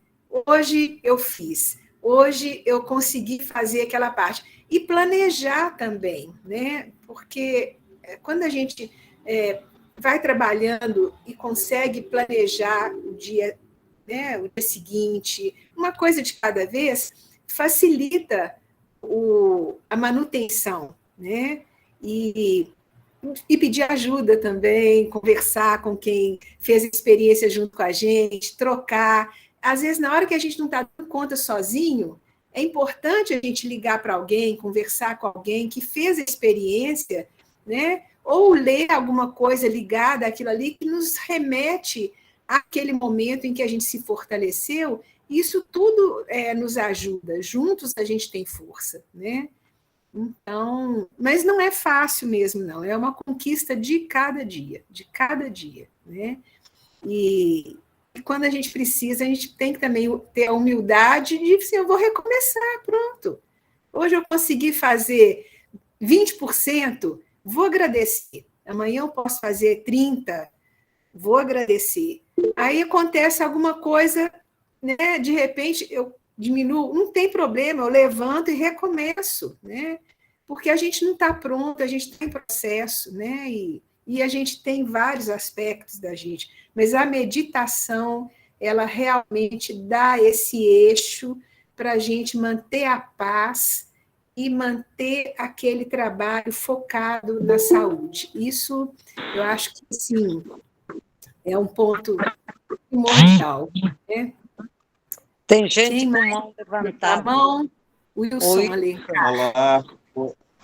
hoje eu fiz, hoje eu consegui fazer aquela parte. E planejar também, né? Porque quando a gente vai trabalhando e consegue planejar o dia, né, o dia seguinte, uma coisa de cada vez, facilita a manutenção, né? E pedir ajuda também, conversar com quem fez a experiência junto com a gente, trocar. Às vezes, na hora que a gente não está dando conta sozinho, é importante a gente ligar para alguém, conversar com alguém que fez a experiência, né? Ou ler alguma coisa ligada àquilo ali que nos remete àquele momento em que a gente se fortaleceu. Isso tudo nos ajuda. Juntos a gente tem força, né? Então, mas não é fácil mesmo, não. É uma conquista de cada dia, né? E quando a gente precisa, a gente tem que também ter a humildade de dizer, eu vou recomeçar, pronto. Hoje eu consegui fazer 20%, vou agradecer. Amanhã eu posso fazer 30%, vou agradecer. Aí acontece alguma coisa, né? De repente eu diminuo, não tem problema, eu levanto e recomeço, né? Porque a gente não está pronto, a gente está em processo, né? E a gente tem vários aspectos da gente, mas a meditação, ela realmente dá esse eixo para a gente manter a paz e manter aquele trabalho focado na saúde. Isso, eu acho que, sim, é um ponto primordial, né? Tem gente Quem com mais? mão A levantada. mão, Wilson ali. Olá,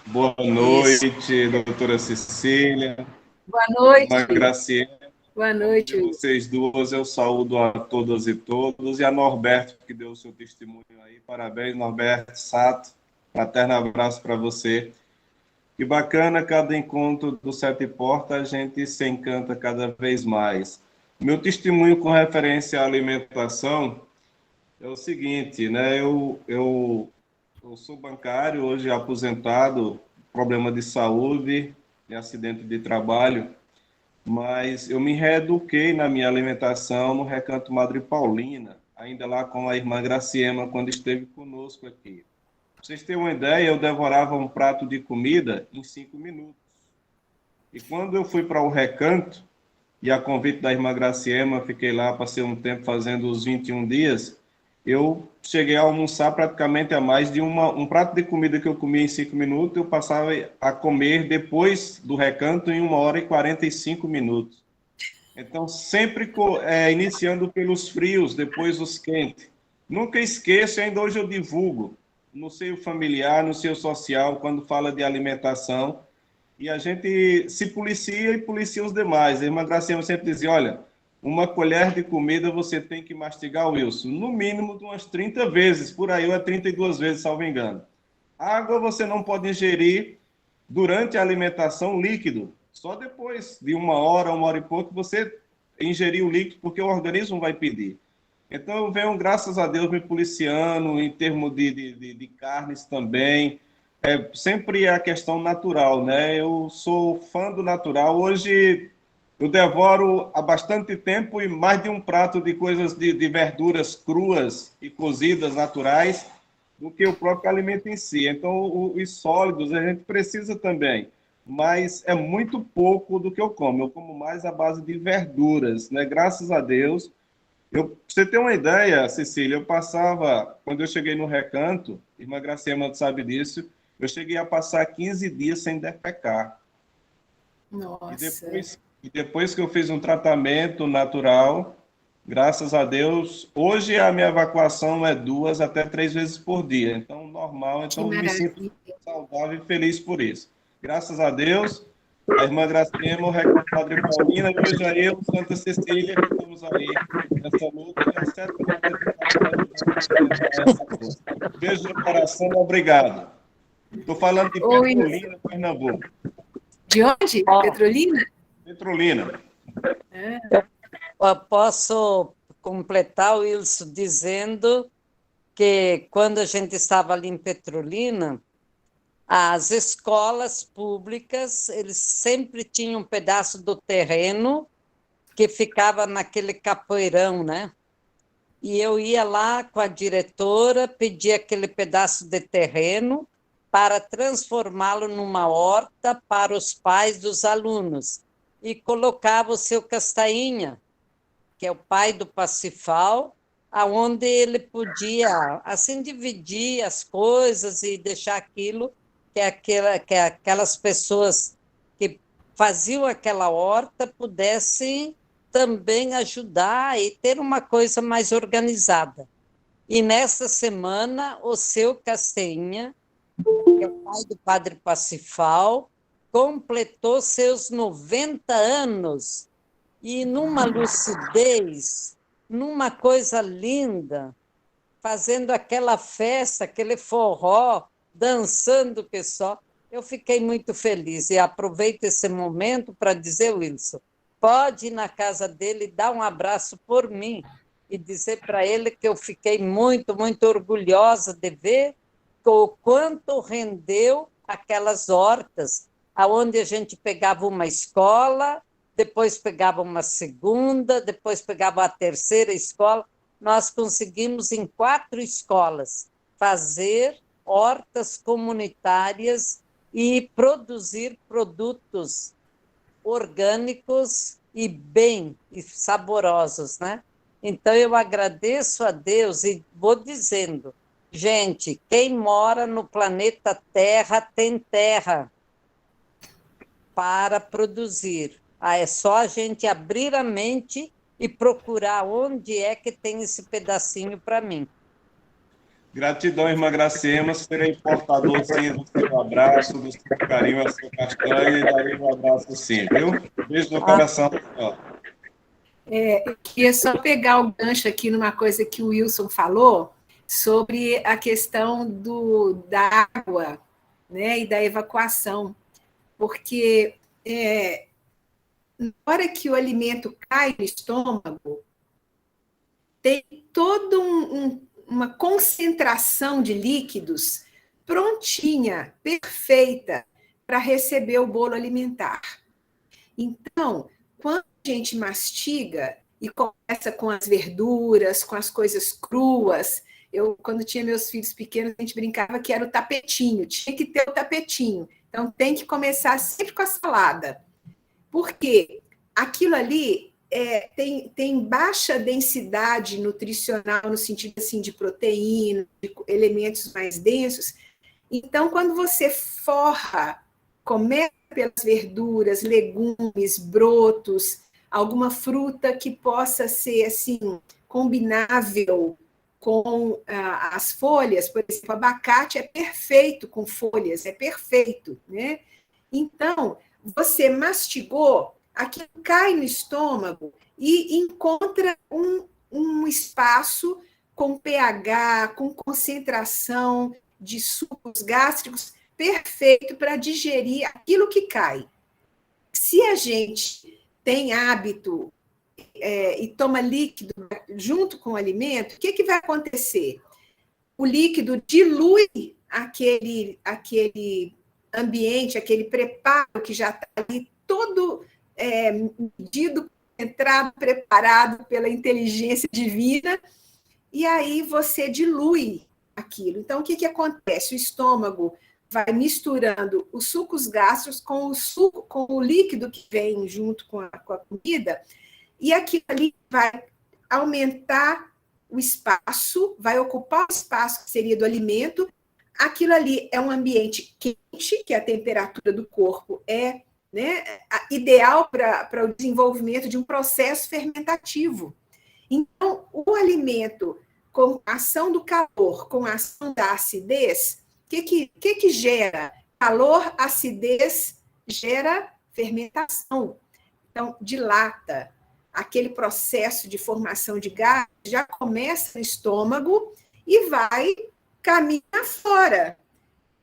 boa noite, doutora Cecília. Boa noite. Irmã Graciela. Boa noite, De Wilson. vocês duas, eu saúdo a todas e todos. E a Norberto, que deu o seu testemunho aí. Parabéns, Norberto Sato. Fraterno abraço para você. Que bacana, cada encontro do Sete Portas, a gente se encanta cada vez mais. Meu testemunho com referência à alimentação é o seguinte, né? Eu sou bancário, hoje aposentado, problema de saúde e acidente de trabalho, mas eu me reeduquei na minha alimentação no Recanto Madre Paulina, ainda lá com a irmã Graciema, quando esteve conosco aqui. Pra vocês terem uma ideia, eu devorava um prato de comida em 5 minutos. E quando eu fui para o Recanto, e a convite da irmã Graciema, fiquei lá, passei um tempo fazendo os 21 dias, eu cheguei a almoçar praticamente a mais de um prato de comida que eu comia em 5 minutos, eu passava a comer depois do Recanto em 1 hora e 45 minutos. Então, sempre iniciando pelos frios, depois os quentes. Nunca esqueça, ainda hoje eu divulgo, no seio familiar, no seio social, quando fala de alimentação, e a gente se policia e policia os demais. A irmã Graciela sempre dizia, olha, uma colher de comida você tem que mastigar, Wilson, no mínimo de umas 30 vezes, por aí, ou é 32 vezes, salvo engano. Água você não pode ingerir durante a alimentação líquido, só depois de 1 hora, 1 hora e pouco, você ingerir o líquido, porque o organismo vai pedir. Então, eu venho, graças a Deus, me policiando em termos de carnes também. Sempre a questão natural, né? Eu sou fã do natural. Hoje, eu devoro há bastante tempo e mais de um prato de coisas de verduras cruas e cozidas naturais do que o próprio alimento em si. Então, os sólidos a gente precisa também, mas é muito pouco do que eu como. Eu como mais à base de verduras, né? Graças a Deus. Pra você ter uma ideia, Cecília, eu passava, quando eu cheguei no Recanto, irmã Graciela sabe disso, eu cheguei a passar 15 dias sem defecar. Nossa. E depois que eu fiz um tratamento natural, graças a Deus, hoje a minha evacuação é 2 até 3 vezes por dia. Então, normal, então eu me sinto saudável e feliz por isso. Graças a Deus, a irmã Graciela, o Recanto Padre Paulina, veja eu, Santa Cecília, que estamos aí nessa luta. Beijo no coração, obrigado. Estou falando de Petrolina, Pernambuco. De onde? Petrolina? Petrolina. Eu posso completar, Wilson, dizendo porque quando a gente estava ali em Petrolina, as escolas públicas, eles sempre tinham um pedaço do terreno que ficava naquele capoeirão, né? E eu ia lá com a diretora, pedia aquele pedaço de terreno para transformá-lo numa horta para os pais dos alunos. E colocava o seu Castainha, que é o pai do Pacifal, aonde ele podia, assim, dividir as coisas e deixar aquilo que aquelas pessoas que faziam aquela horta pudessem também ajudar e ter uma coisa mais organizada. E nessa semana, o seu Castanha, que é o pai do Padre Pacifal, completou seus 90 anos e numa lucidez, numa coisa linda, fazendo aquela festa, aquele forró, dançando que só. Eu fiquei muito feliz e aproveito esse momento para dizer, Wilson, pode ir na casa dele e dar um abraço por mim e dizer para ele que eu fiquei muito, muito orgulhosa de ver o quanto rendeu aquelas hortas, aonde a gente pegava uma escola, depois pegava uma segunda, depois pegava a terceira escola. Nós conseguimos, em 4 escolas, fazer hortas comunitárias e produzir produtos orgânicos e bem e saborosos, né? Então, eu agradeço a Deus e vou dizendo, gente, quem mora no planeta Terra tem terra para produzir. É só a gente abrir a mente e procurar onde é que tem esse pedacinho para mim. Gratidão, irmã Gracema. Serei portador, sim, do seu abraço, do seu carinho, a seu castanha, e darei um abraço, sim, viu? Beijo no coração. Eu queria só pegar o gancho aqui numa coisa que o Wilson falou sobre a questão da água, né, e da evacuação, porque na hora que o alimento cai no estômago, tem toda uma concentração de líquidos prontinha, perfeita, para receber o bolo alimentar. Então, quando a gente mastiga e começa com as verduras, com as coisas cruas, quando tinha meus filhos pequenos, a gente brincava que era o tapetinho, tinha que ter o tapetinho. Então, tem que começar sempre com a salada. Porque aquilo ali tem baixa densidade nutricional, no sentido assim, de proteína, de elementos mais densos. Então, quando você forra, começa pelas verduras, legumes, brotos, alguma fruta que possa ser assim combinável com as folhas, por exemplo, abacate é perfeito com folhas, é perfeito, né? Então, você mastigou, aquilo cai no estômago e encontra um espaço com pH, com concentração de sucos gástricos perfeito para digerir aquilo que cai. Se a gente tem hábito e toma líquido junto com o alimento, o que vai acontecer? O líquido dilui aquele ambiente, aquele preparo que já está ali todo medido, entrado, preparado pela inteligência divina, e aí você dilui aquilo. Então, o que acontece? O estômago vai misturando os sucos gástricos com o líquido que vem junto com a comida, e aquilo ali vai aumentar o espaço, vai ocupar o espaço que seria do alimento. Aquilo ali é um ambiente quente, que a temperatura do corpo é, né, ideal para o desenvolvimento de um processo fermentativo. Então, o alimento com a ação do calor, com a ação da acidez, o que gera? Calor, acidez, gera fermentação. Então, dilata. Aquele processo de formação de gás já começa no estômago e vai caminhar fora.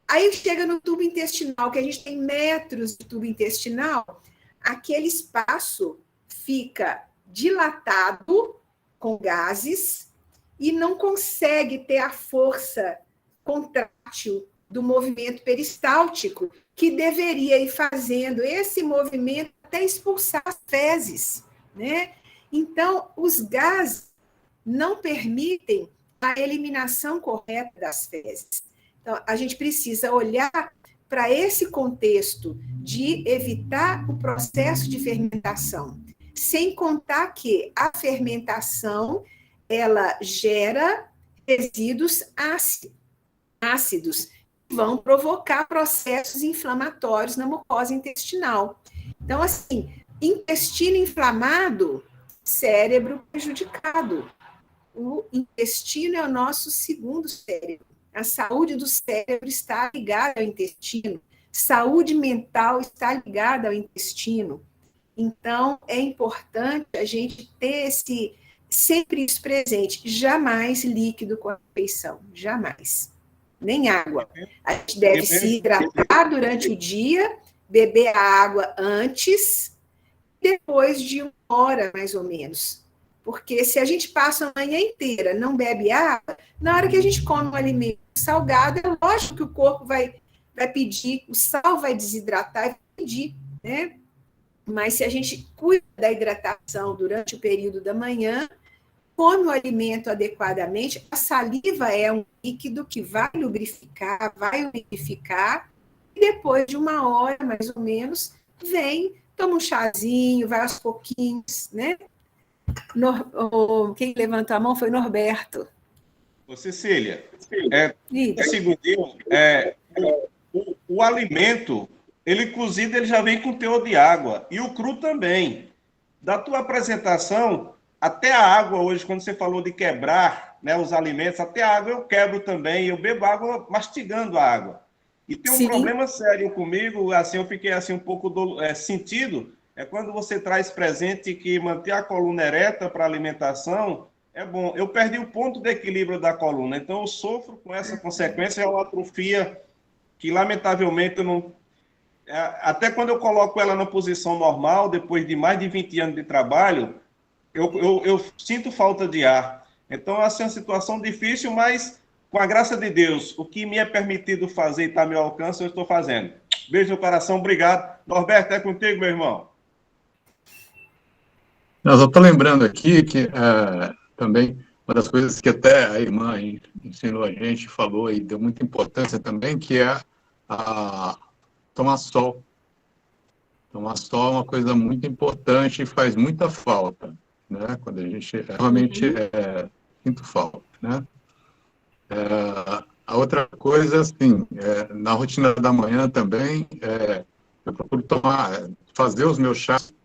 Aí chega no tubo intestinal, que a gente tem metros de tubo intestinal, aquele espaço fica dilatado com gases e não consegue ter a força contrátil do movimento peristáltico, que deveria ir fazendo esse movimento até expulsar as fezes, né? Então, os gases não permitem a eliminação correta das fezes. Então, a gente precisa olhar para esse contexto de evitar o processo de fermentação, sem contar que a fermentação ela gera resíduos ácidos que vão provocar processos inflamatórios na mucosa intestinal. Então, assim, intestino inflamado, cérebro prejudicado. O intestino é o nosso segundo cérebro. A saúde do cérebro está ligada ao intestino. Saúde mental está ligada ao intestino. Então, é importante a gente ter sempre isso presente. Jamais líquido com a refeição. Jamais. Nem água. A gente deve se hidratar durante o dia, beber a água antes, depois de 1 hora, mais ou menos. Porque se a gente passa a manhã inteira, não bebe água, na hora que a gente come um alimento salgado, é lógico que o corpo vai pedir, o sal vai desidratar e vai pedir, né? Mas se a gente cuida da hidratação durante o período da manhã, come o alimento adequadamente, a saliva é um líquido que vai lubrificar, vai umidificar, e depois de 1 hora, mais ou menos, toma um chazinho, vai aos pouquinhos, né? Quem levantou a mão foi Norberto. Ô, Cecília, segundinho, o alimento, ele cozido, ele já vem com teor de água, e o cru também. Da tua apresentação, até a água hoje, quando você falou de quebrar, né, os alimentos, até a água eu quebro também, eu bebo água mastigando a água. E tem um problema sério comigo, assim, eu fiquei assim um pouco sentido, é quando você traz presente que manter a coluna ereta para alimentação é bom. Eu perdi o ponto de equilíbrio da coluna, então eu sofro com essa consequência, é uma atrofia que, lamentavelmente, eu não... Até quando eu coloco ela na posição normal, depois de mais de 20 anos de trabalho, eu sinto falta de ar. Então, assim, é uma situação difícil, mas, com a graça de Deus, o que me é permitido fazer e está ao meu alcance, eu estou fazendo. Beijo no coração, obrigado. Norberto, é contigo, meu irmão. Eu só estou lembrando aqui que também uma das coisas que até a irmã ensinou a gente, falou e deu muita importância também, que é tomar sol. Tomar sol é uma coisa muito importante e faz muita falta, né? Quando a gente realmente sinto falta, né? A outra coisa, assim, na rotina da manhã também, eu procuro fazer os meus chás,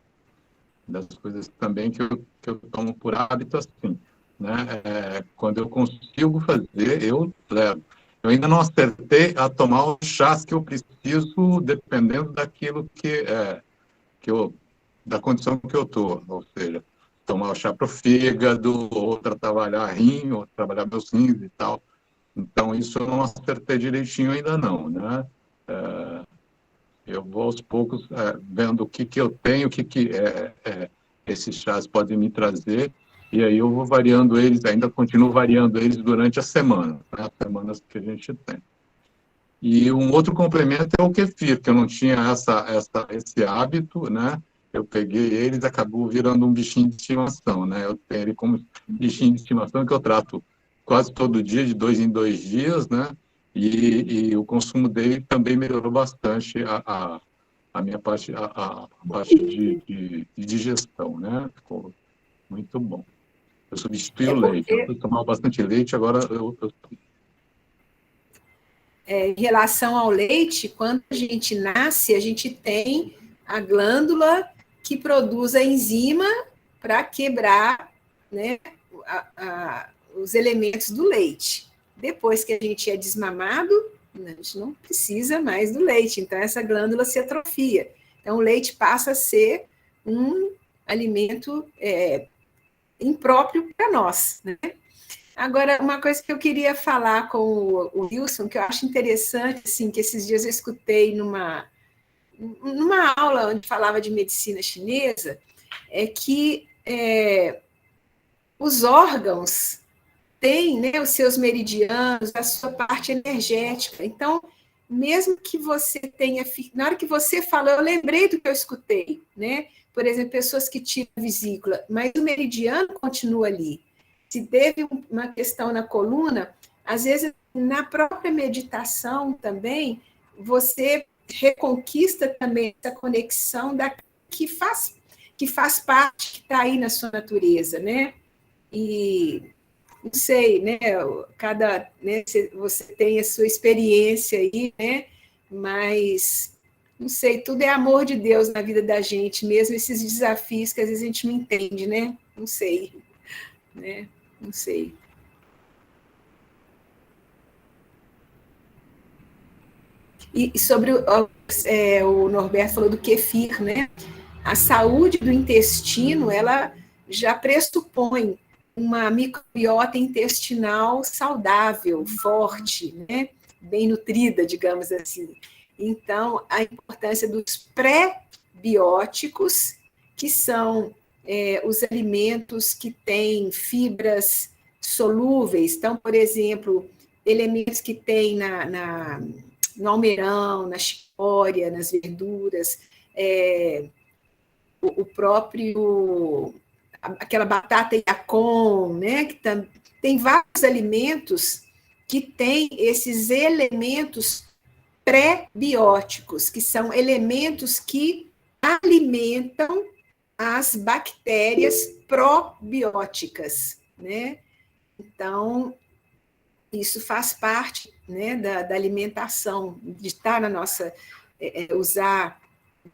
das coisas também que eu tomo por hábito, assim, né? Quando eu consigo fazer, eu levo. Eu ainda não acertei a tomar os chás que eu preciso, dependendo daquilo da condição que eu estou, ou seja, tomar o chá para o fígado, ou trabalhar rim, ou trabalhar meus rins e tal. Então, isso eu não acertei direitinho ainda não, né? Eu vou aos poucos vendo o que eu tenho, o que esses chás podem me trazer, e aí eu vou variando eles, ainda continuo variando eles durante a semana, né, as semanas que a gente tem. E um outro complemento é o kefir, que eu não tinha esse hábito, né? Eu peguei eles, acabou virando um bichinho de estimação, né? Eu tenho ele como bichinho de estimação que eu trato quase todo dia, de 2 em 2 dias, né? E o consumo dele também melhorou bastante a minha parte, a parte de digestão, né? Ficou muito bom. Eu substituí o leite. Eu tomava bastante leite, agora eu em relação ao leite, quando a gente nasce, a gente tem a glândula que produz a enzima para quebrar, né, os elementos do leite. Depois que a gente é desmamado, a gente não precisa mais do leite, então essa glândula se atrofia. Então o leite passa a ser um alimento impróprio para nós, né? Agora, uma coisa que eu queria falar com o Wilson, que eu acho interessante, assim, que esses dias eu escutei numa aula onde falava de medicina chinesa, é que os órgãos tem, né, os seus meridianos, a sua parte energética. Então, mesmo que você tenha... Na hora que você falou, eu lembrei do que eu escutei, né? Por exemplo, pessoas que tiram a vesícula, mas o meridiano continua ali. Se teve uma questão na coluna, às vezes, na própria meditação também, você reconquista também essa conexão que faz parte, que está aí na sua natureza, né? E não sei, né? Né, você tem a sua experiência aí, né? Mas não sei, tudo é amor de Deus na vida da gente, mesmo esses desafios que às vezes a gente não entende, né? Não sei, né? Não sei. E sobre o Norberto falou do kefir, né? A saúde do intestino, ela já pressupõe uma microbiota intestinal saudável, forte, né? Bem nutrida, digamos assim. Então, a importância dos pré-bióticos, que são os alimentos que têm fibras solúveis. Então, por exemplo, elementos que tem no almeirão, na chicória, nas verduras, o próprio... aquela batata yacon, né? Que tem vários alimentos que têm esses elementos pré-bióticos, que são elementos que alimentam as bactérias probióticas, né? Então, isso faz parte, né, da alimentação, de estar na nossa... usar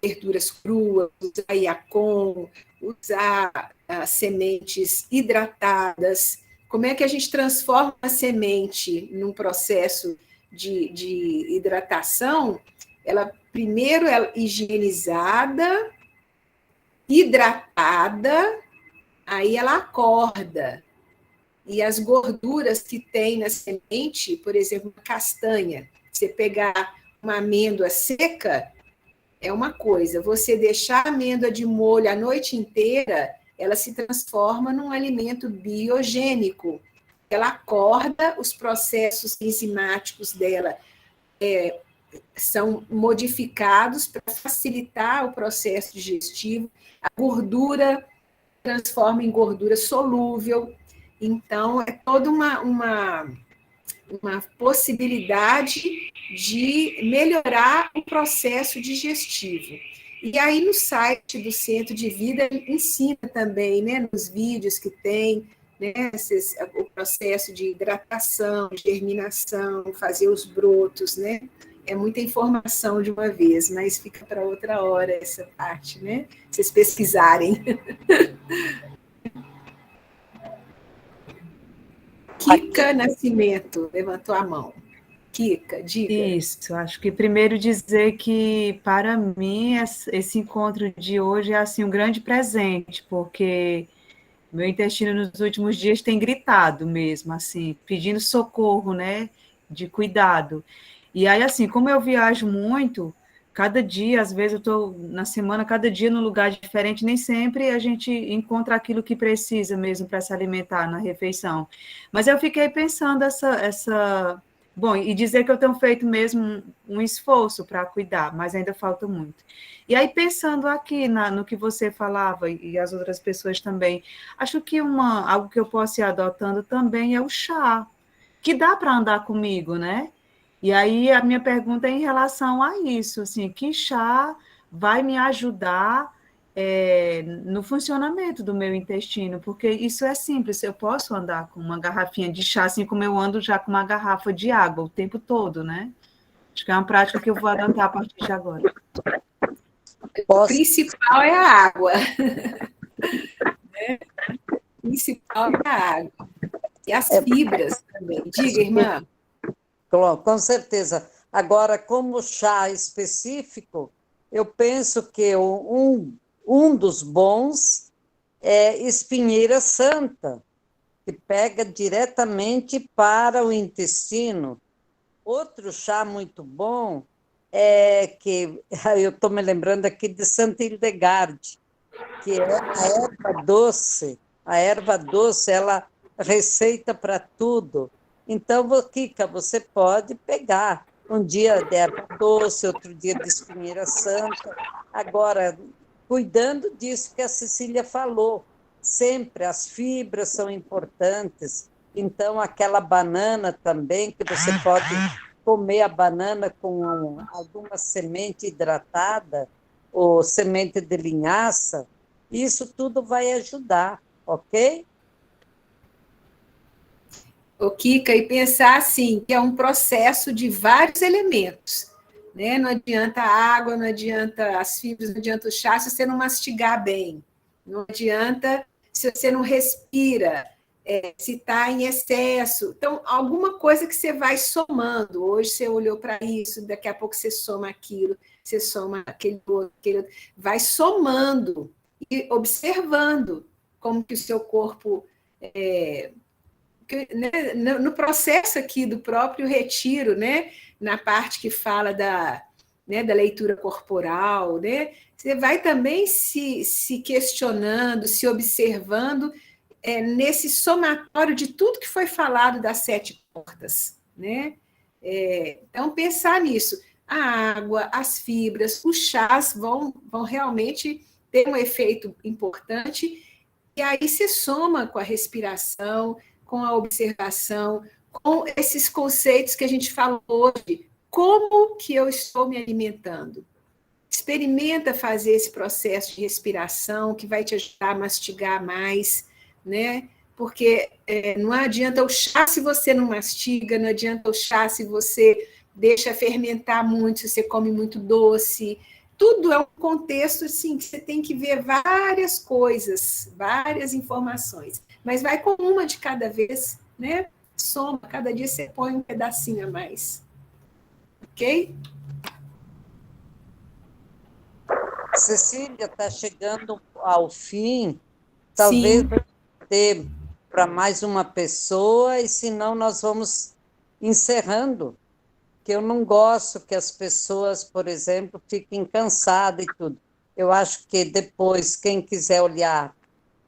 verduras cruas, usar yacon, usar sementes hidratadas. Como é que a gente transforma a semente num processo de hidratação? Ela primeiro é higienizada, hidratada, aí ela acorda. E as gorduras que tem na semente, por exemplo, uma castanha, você pegar uma amêndoa seca, é uma coisa, você deixar a amêndoa de molho a noite inteira, ela se transforma num alimento biogênico. Ela acorda, os processos enzimáticos dela são modificados para facilitar o processo digestivo, a gordura transforma em gordura solúvel. Então, é toda uma possibilidade de melhorar o processo digestivo. E aí, no site do Centro de Vida, ensina também, né, nos vídeos que tem, né, o processo de hidratação, germinação, fazer os brotos, né? É muita informação de uma vez, mas fica para outra hora essa parte, né? Vocês pesquisarem. Kika Nascimento levantou a mão. Kika, diga. Isso, acho que primeiro dizer que, para mim, esse encontro de hoje é assim, um grande presente, porque meu intestino nos últimos dias tem gritado mesmo, assim, pedindo socorro, né, de cuidado. E aí, assim, como eu viajo muito, cada dia, às vezes eu estou na semana, cada dia num lugar diferente, nem sempre a gente encontra aquilo que precisa mesmo para se alimentar na refeição. Mas eu fiquei pensando Bom, e dizer que eu tenho feito mesmo um esforço para cuidar, mas ainda falta muito. E aí, pensando aqui no que você falava, e as outras pessoas também, acho que algo que eu posso ir adotando também é o chá, que dá para andar comigo, né? E aí, a minha pergunta é em relação a isso, assim, que chá vai me ajudar no funcionamento do meu intestino, porque isso é simples, eu posso andar com uma garrafinha de chá, assim como eu ando já com uma garrafa de água o tempo todo, né? Acho que é uma prática que eu vou adotar a partir de agora. O principal é a água. O principal é a água. E as fibras também. Diga, irmã. Com certeza. Agora, como chá específico, eu penso que um dos bons é espinheira santa, que pega diretamente para o intestino. Outro chá muito bom é que eu estou me lembrando aqui de Santa Hildegarde, que é a erva doce. A erva doce, ela receita para tudo. Então, Kika, você pode pegar um dia de erva doce, outro dia de espinheira santa. Agora, cuidando disso que a Cecília falou, sempre as fibras são importantes. Então, aquela banana também, que você pode comer a banana com alguma semente hidratada ou semente de linhaça, isso tudo vai ajudar, ok? Ô, Kika, e pensar assim, que é um processo de vários elementos, né? Não adianta a água, não adianta as fibras, não adianta o chá se você não mastigar bem, não adianta se você não respira, se está em excesso. Então, alguma coisa que você vai somando. Hoje você olhou para isso, daqui a pouco você soma aquilo, você soma aquele outro, vai somando e observando como que o seu corpo... no processo aqui do próprio retiro, né, na parte que fala da leitura corporal, né, você vai também se questionando, se observando nesse somatório de tudo que foi falado das 7 portas, né? Então, pensar nisso. A água, as fibras, os chás vão realmente ter um efeito importante, e aí se soma com a respiração, com a observação, com esses conceitos que a gente falou hoje. Como que eu estou me alimentando? Experimenta fazer esse processo de respiração, que vai te ajudar a mastigar mais, né? Porque não adianta o chá se você não mastiga, não adianta o chá se você deixa fermentar muito, se você come muito doce. Tudo é um contexto assim, que você tem que ver várias coisas, várias informações. Mas vai com uma de cada vez, né? Soma, cada dia você põe um pedacinho a mais. Ok? Cecília, está chegando ao fim. Talvez dê para mais uma pessoa, e senão nós vamos encerrando. Que eu não gosto que as pessoas, por exemplo, fiquem cansadas e tudo. Eu acho que depois, quem quiser olhar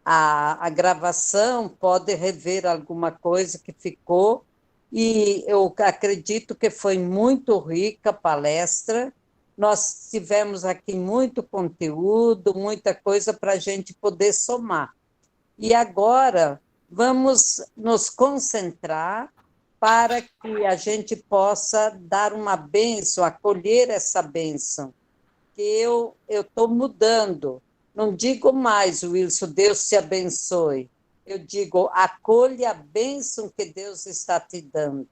a gravação, pode rever alguma coisa que ficou, e eu acredito que foi muito rica a palestra. Nós tivemos aqui muito conteúdo, muita coisa para a gente poder somar. E agora vamos nos concentrar para que a gente possa dar uma bênção, acolher essa bênção, que eu estou mudando. Não digo mais, Wilson, Deus te abençoe. Eu digo, acolha a bênção que Deus está te dando,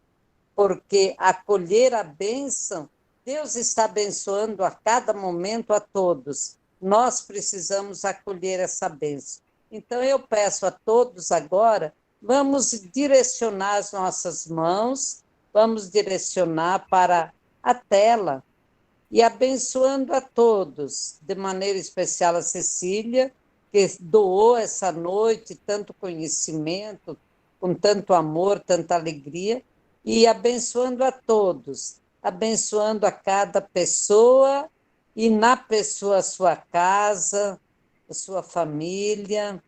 porque acolher a bênção, Deus está abençoando a cada momento a todos. Nós precisamos acolher essa bênção. Então, eu peço a todos agora, vamos direcionar as nossas mãos, vamos direcionar para a tela, e abençoando a todos, de maneira especial a Cecília, que doou essa noite tanto conhecimento, com tanto amor, tanta alegria, e abençoando a todos, abençoando a cada pessoa, e na pessoa a sua casa, a sua família.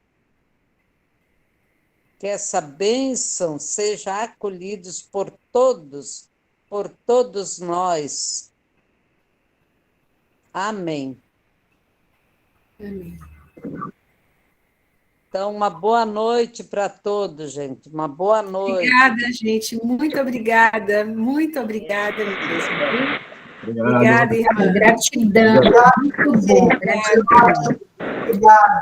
Que essa bênção seja acolhida por todos nós. Amém. Amém. Então, uma boa noite para todos, gente. Uma boa noite. Obrigada, gente. Muito obrigada. Muito obrigada mesmo. Obrigado. Obrigada, irmã. Gratidão. Muito bom. Gratidão. Obrigada.